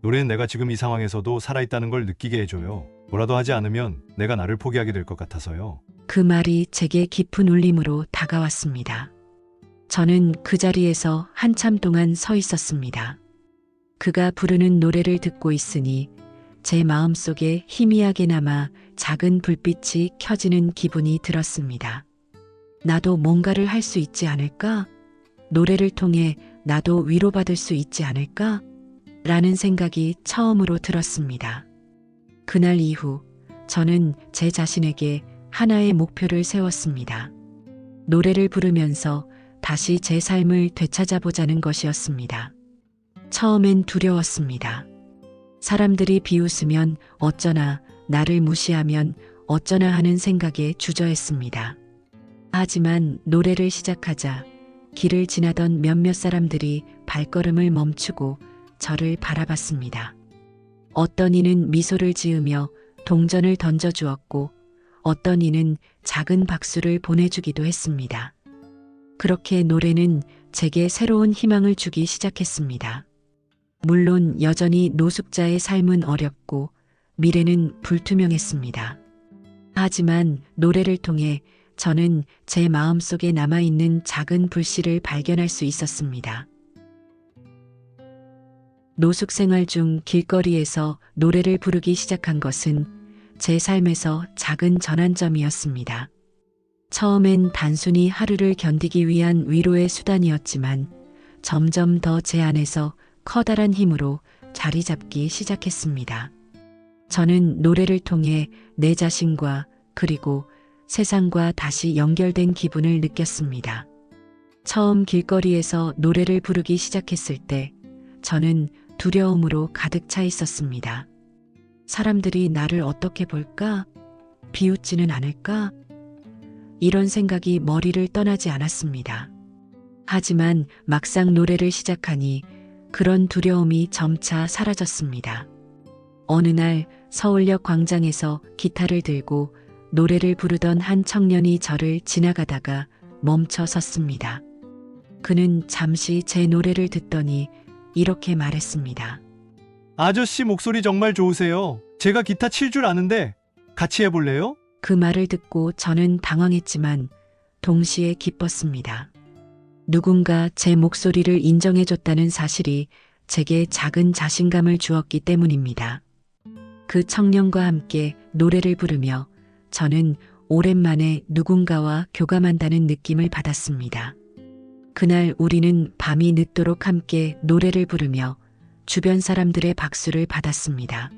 노래는 내가 지금 이 상황에서도 살아있다는 걸 느끼게 해줘요. 뭐라도 하지 않으면 내가 나를 포기하게 될 것 같아서요. 그 말이 제게 깊은 울림으로 다가왔습니다. 저는 그 자리에서 한참 동안 서 있었습니다. 그가 부르는 노래를 듣고 있으니 제 마음속에 희미하게나마 작은 불빛이 켜지는 기분이 들었습니다. 나도 뭔가를 할 수 있지 않을까? 노래를 통해 나도 위로받을 수 있지 않을까? 라는 생각이 처음으로 들었습니다. 그날 이후 저는 제 자신에게 하나의 목표를 세웠습니다. 노래를 부르면서 다시 제 삶을 되찾아보자는 것이었습니다. 처음엔 두려웠습니다. 사람들이 비웃으면 어쩌나, 나를 무시하면 어쩌나 하는 생각에 주저했습니다. 하지만 노래를 시작하자 길을 지나던 몇몇 사람들이 발걸음을 멈추고 저를 바라봤습니다. 어떤 이는 미소를 지으며 동전을 던져주었고 어떤 이는 작은 박수를 보내주기도 했습니다. 그렇게 노래는 제게 새로운 희망을 주기 시작했습니다. 물론 여전히 노숙자의 삶은 어렵고 미래는 불투명했습니다. 하지만 노래를 통해 저는 제 마음속에 남아있는 작은 불씨를 발견할 수 있었습니다. 노숙 생활 중 길거리에서 노래를 부르기 시작한 것은 제 삶에서 작은 전환점이었습니다. 처음엔 단순히 하루를 견디기 위한 위로의 수단이었지만 점점 더 제 안에서 커다란 힘으로 자리 잡기 시작했습니다. 저는 노래를 통해 내 자신과 그리고 세상과 다시 연결된 기분을 느꼈습니다. 처음 길거리에서 노래를 부르기 시작했을 때 저는 두려움으로 가득 차 있었습니다. 사람들이 나를 어떻게 볼까? 비웃지는 않을까? 이런 생각이 머리를 떠나지 않았습니다. 하지만 막상 노래를 시작하니 그런 두려움이 점차 사라졌습니다. 어느 날 서울역 광장에서 기타를 들고 노래를 부르던 한 청년이 저를 지나가다가 멈춰 섰습니다. 그는 잠시 제 노래를 듣더니 이렇게 말했습니다. 아저씨 목소리 정말 좋으세요. 제가 기타 칠 줄 아는데 같이 해볼래요? 그 말을 듣고 저는 당황했지만 동시에 기뻤습니다. 누군가 제 목소리를 인정해줬다는 사실이 제게 작은 자신감을 주었기 때문입니다. 그 청년과 함께 노래를 부르며 저는 오랜만에 누군가와 교감한다는 느낌을 받았습니다. 그날 우리는 밤이 늦도록 함께 노래를 부르며 주변 사람들의 박수를 받았습니다.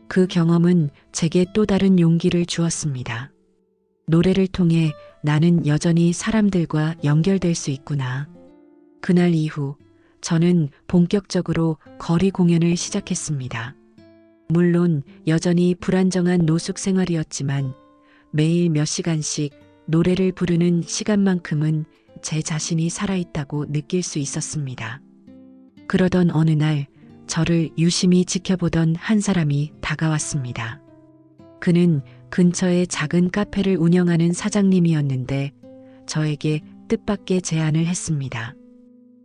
그 경험은 제게 또 다른 용기를 주었습니다. 노래를 통해 나는 여전히 사람들과 연결될 수 있구나. 그날 이후 저는 본격적으로 거리 공연을 시작했습니다. 물론 여전히 불안정한 노숙 생활이었지만 매일 몇 시간씩 노래를 부르는 시간만큼은 제 자신이 살아있다고 느낄 수 있었습니다. 그러던 어느 날 저를 유심히 지켜보던 한 사람이 다가왔습니다. 그는 근처에 작은 카페를 운영하는 사장님이었는데 저에게 뜻밖의 제안을 했습니다.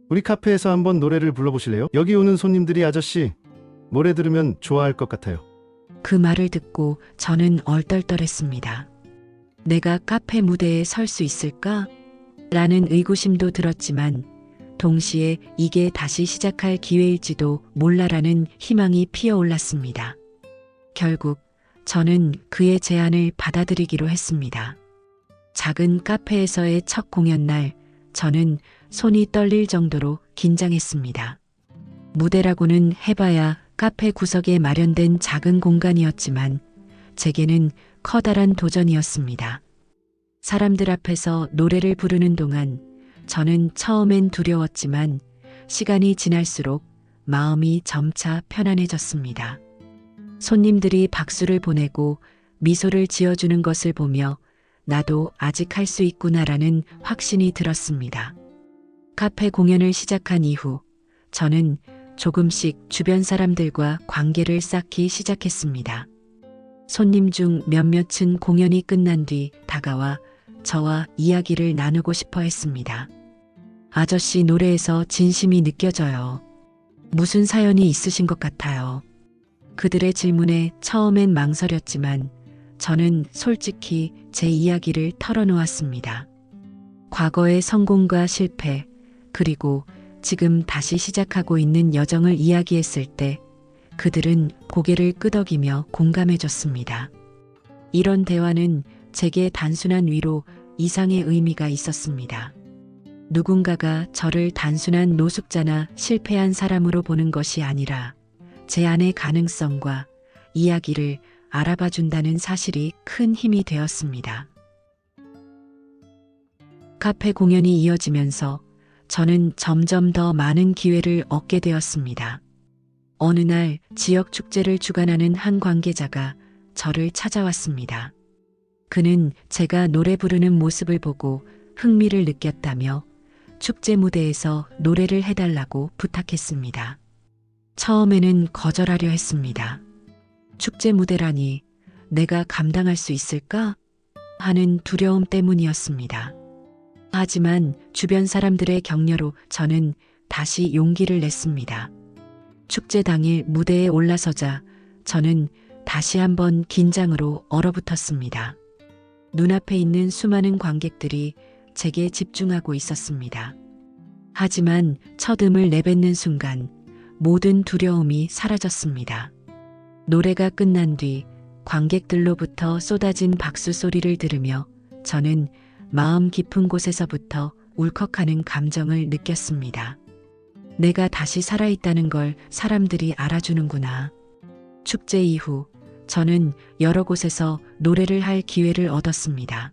우리 카페에서 한번 노래를 불러보실래요? 여기 오는 손님들이 아저씨 노래 들으면 좋아할 것 같아요. 그 말을 듣고 저는 얼떨떨했습니다. 내가 카페 무대에 설 수 있을까? 라는 의구심도 들었지만 동시에 이게 다시 시작할 기회일지도 몰라라는 희망이 피어올랐습니다. 결국 저는 그의 제안을 받아들이기로 했습니다. 작은 카페에서의 첫 공연 날 저는 손이 떨릴 정도로 긴장했습니다. 무대라고는 해봐야 카페 구석에 마련된 작은 공간이었지만 제게는 커다란 도전이었습니다. 사람들 앞에서 노래를 부르는 동안 저는 처음엔 두려웠지만 시간이 지날수록 마음이 점차 편안해졌습니다. 손님들이 박수를 보내고 미소를 지어주는 것을 보며 나도 아직 할 수 있구나라는 확신이 들었습니다. 카페 공연을 시작한 이후 저는 조금씩 주변 사람들과 관계를 쌓기 시작했습니다. 손님 중 몇몇은 공연이 끝난 뒤 다가와 저와 이야기를 나누고 싶어 했습니다. 아저씨 노래에서 진심이 느껴져요. 무슨 사연이 있으신 것 같아요. 그들의 질문에 처음엔 망설였지만 저는 솔직히 제 이야기를 털어놓았습니다. 과거의 성공과 실패, 그리고 지금 다시 시작하고 있는 여정을 이야기했을 때 그들은 고개를 끄덕이며 공감해줬습니다. 이런 대화는 제게 단순한 위로 이상의 의미가 있었습니다. 누군가가 저를 단순한 노숙자나 실패한 사람으로 보는 것이 아니라 제 안의 가능성과 이야기를 알아봐 준다는 사실이 큰 힘이 되었습니다. 카페 공연이 이어지면서 저는 점점 더 많은 기회를 얻게 되었습니다. 어느 날 지역 축제를 주관하는 한 관계자가 저를 찾아왔습니다. 그는 제가 노래 부르는 모습을 보고 흥미를 느꼈다며 축제 무대에서 노래를 해달라고 부탁했습니다. 처음에는 거절하려 했습니다. 축제 무대라니 내가 감당할 수 있을까? 하는 두려움 때문이었습니다. 하지만 주변 사람들의 격려로 저는 다시 용기를 냈습니다. 축제 당일 무대에 올라서자 저는 다시 한번 긴장으로 얼어붙었습니다. 눈앞에 있는 수많은 관객들이 제게 집중하고 있었습니다. 하지만 첫 음을 내뱉는 순간 모든 두려움이 사라졌습니다. 노래가 끝난 뒤 관객들로부터 쏟아진 박수 소리를 들으며 저는 마음 깊은 곳에서부터 울컥하는 감정을 느꼈습니다. 내가 다시 살아있다는 걸 사람들이 알아주는구나. 축제 이후 저는 여러 곳에서 노래를 할 기회를 얻었습니다.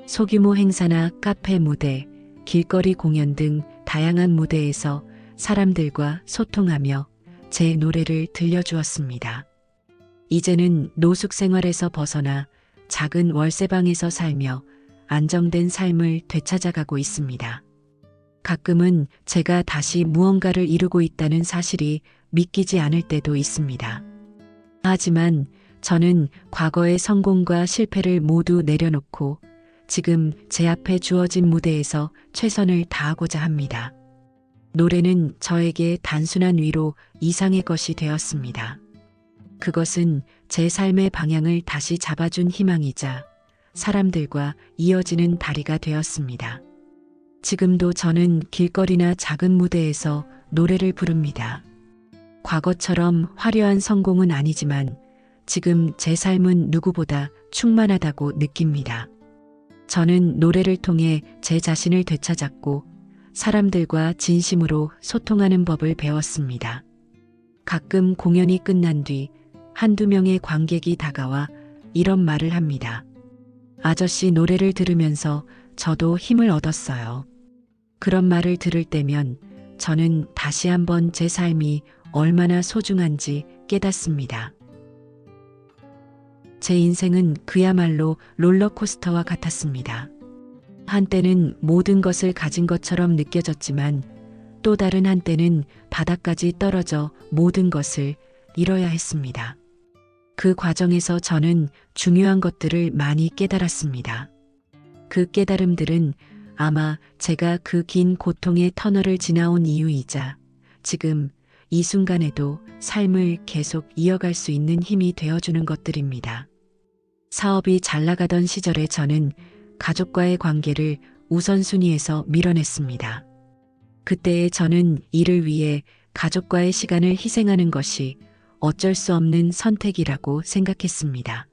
소규모 행사나 카페 무대, 길거리 공연 등 다양한 무대에서 사람들과 소통하며 제 노래를 들려주었습니다. 이제는 노숙 생활에서 벗어나 작은 월세방에서 살며 안정된 삶을 되찾아가고 있습니다. 가끔은 제가 다시 무언가를 이루고 있다는 사실이 믿기지 않을 때도 있습니다. 하지만 저는 과거의 성공과 실패를 모두 내려놓고 지금 제 앞에 주어진 무대에서 최선을 다하고자 합니다. 노래는 저에게 단순한 위로 이상의 것이 되었습니다. 그것은 제 삶의 방향을 다시 잡아준 희망이자 사람들과 이어지는 다리가 되었습니다. 지금도 저는 길거리나 작은 무대에서 노래를 부릅니다. 과거처럼 화려한 성공은 아니지만 지금 제 삶은 누구보다 충만하다고 느낍니다. 저는 노래를 통해 제 자신을 되찾았고 사람들과 진심으로 소통하는 법을 배웠습니다. 가끔 공연이 끝난 뒤 한두 명의 관객이 다가와 이런 말을 합니다. 아저씨 노래를 들으면서 저도 힘을 얻었어요. 그런 말을 들을 때면 저는 다시 한번 제 삶이 얼마나 소중한지 깨닫습니다. 제 인생은 그야말로 롤러코스터와 같았습니다. 한때는 모든 것을 가진 것처럼 느껴졌지만 또 다른 한때는 바닥까지 떨어져 모든 것을 잃어야 했습니다. 그 과정에서 저는 중요한 것들을 많이 깨달았습니다. 그 깨달음들은 아마 제가 그 긴 고통의 터널을 지나온 이유이자 지금 이 순간에도 삶을 계속 이어갈 수 있는 힘이 되어주는 것들입니다. 사업이 잘 나가던 시절에 저는 가족과의 관계를 우선순위에서 밀어냈습니다. 그때의 저는 일을 위해 가족과의 시간을 희생하는 것이 어쩔 수 없는 선택이라고 생각했습니다.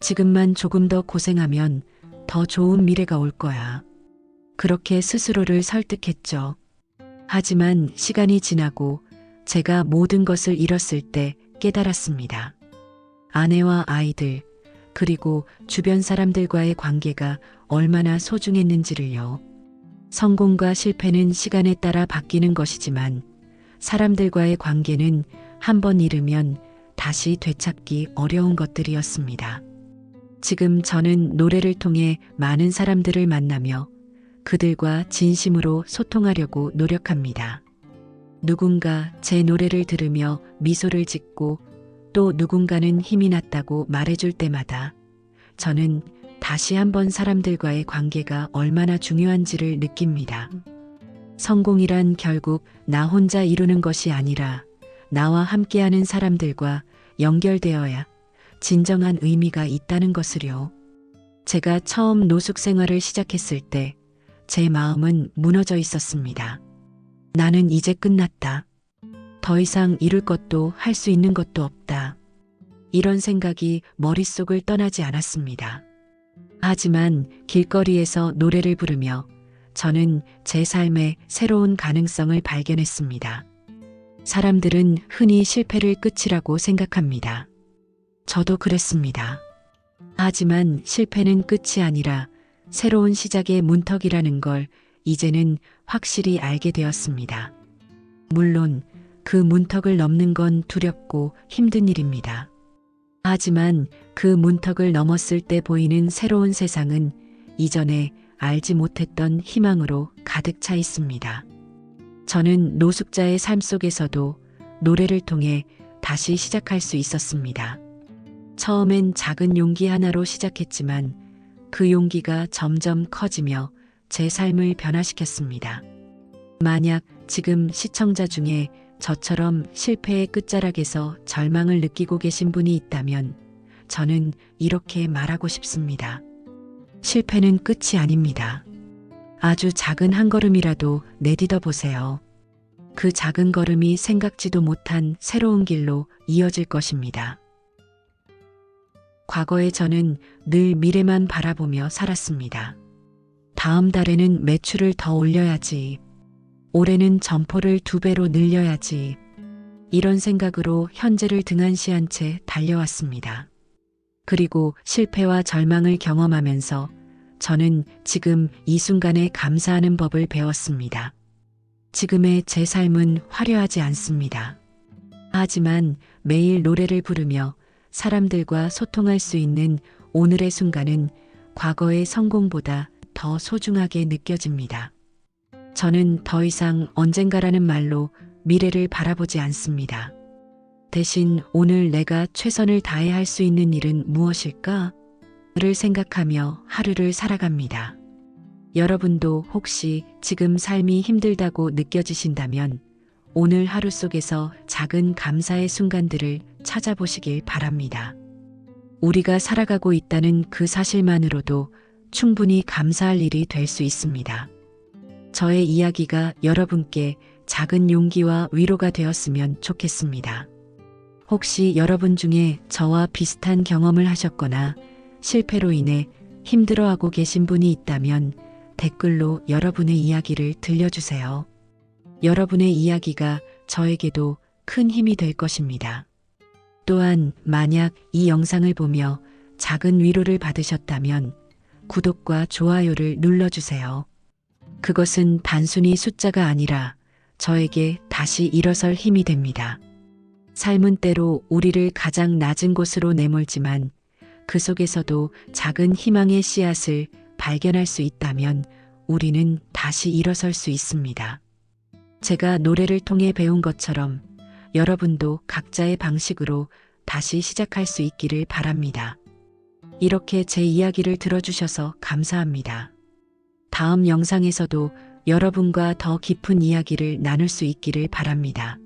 지금만 조금 더 고생하면 더 좋은 미래가 올 거야. 그렇게 스스로를 설득했죠. 하지만 시간이 지나고 제가 모든 것을 잃었을 때 깨달았습니다. 아내와 아이들, 그리고 주변 사람들과의 관계가 얼마나 소중했는지를요. 성공과 실패는 시간에 따라 바뀌는 것이지만 사람들과의 관계는 한 번 잃으면 다시 되찾기 어려운 것들이었습니다. 지금 저는 노래를 통해 많은 사람들을 만나며 그들과 진심으로 소통하려고 노력합니다. 누군가 제 노래를 들으며 미소를 짓고 또 누군가는 힘이 났다고 말해줄 때마다 저는 다시 한번 사람들과의 관계가 얼마나 중요한지를 느낍니다. 성공이란 결국 나 혼자 이루는 것이 아니라 나와 함께하는 사람들과 연결되어야 진정한 의미가 있다는 것을요. 제가 처음 노숙 생활을 시작했을 때 제 마음은 무너져 있었습니다. 나는 이제 끝났다. 더 이상 이룰 것도 할 수 있는 것도 없다. 이런 생각이 머릿속을 떠나지 않았습니다. 하지만 길거리에서 노래를 부르며 저는 제 삶의 새로운 가능성을 발견했습니다. 사람들은 흔히 실패를 끝이라고 생각합니다. 저도 그랬습니다. 하지만 실패는 끝이 아니라 새로운 시작의 문턱이라는 걸 이제는 확실히 알게 되었습니다. 물론 그 문턱을 넘는 건 두렵고 힘든 일입니다. 하지만 그 문턱을 넘었을 때 보이는 새로운 세상은 이전에 알지 못했던 희망으로 가득 차 있습니다. 저는 노숙자의 삶 속에서도 노래를 통해 다시 시작할 수 있었습니다. 처음엔 작은 용기 하나로 시작했지만 그 용기가 점점 커지며 제 삶을 변화시켰습니다. 만약 지금 시청자 중에 저처럼 실패의 끝자락에서 절망을 느끼고 계신 분이 있다면 저는 이렇게 말하고 싶습니다. 실패는 끝이 아닙니다. 아주 작은 한 걸음이라도 내딛어 보세요. 그 작은 걸음이 생각지도 못한 새로운 길로 이어질 것입니다. 과거에 저는 늘 미래만 바라보며 살았습니다. 다음 달에는 매출을 더 올려야지. 올해는 점포를 2배로 늘려야지. 이런 생각으로 현재를 등한시한 채 달려왔습니다. 그리고 실패와 절망을 경험하면서 저는 지금 이 순간에 감사하는 법을 배웠습니다. 지금의 제 삶은 화려하지 않습니다. 하지만 매일 노래를 부르며 사람들과 소통할 수 있는 오늘의 순간은 과거의 성공보다 더 소중하게 느껴집니다. 저는 더 이상 언젠가라는 말로 미래를 바라보지 않습니다. 대신 오늘 내가 최선을 다해 할 수 있는 일은 무엇일까? 를 생각하며 하루를 살아갑니다. 여러분도 혹시 지금 삶이 힘들다고 느껴지신다면 오늘 하루 속에서 작은 감사의 순간들을 찾아보시길 바랍니다. 우리가 살아가고 있다는 그 사실만으로도 충분히 감사할 일이 될 수 있습니다. 저의 이야기가 여러분께 작은 용기와 위로가 되었으면 좋겠습니다. 혹시 여러분 중에 저와 비슷한 경험을 하셨거나 실패로 인해 힘들어하고 계신 분이 있다면 댓글로 여러분의 이야기를 들려주세요. 여러분의 이야기가 저에게도 큰 힘이 될 것입니다. 또한 만약 이 영상을 보며 작은 위로를 받으셨다면 구독과 좋아요를 눌러주세요. 그것은 단순히 숫자가 아니라 저에게 다시 일어설 힘이 됩니다. 삶은 때로 우리를 가장 낮은 곳으로 내몰지만 그 속에서도 작은 희망의 씨앗을 발견할 수 있다면 우리는 다시 일어설 수 있습니다. 제가 노래를 통해 배운 것처럼 여러분도 각자의 방식으로 다시 시작할 수 있기를 바랍니다. 이렇게 제 이야기를 들어주셔서 감사합니다. 다음 영상에서도 여러분과 더 깊은 이야기를 나눌 수 있기를 바랍니다.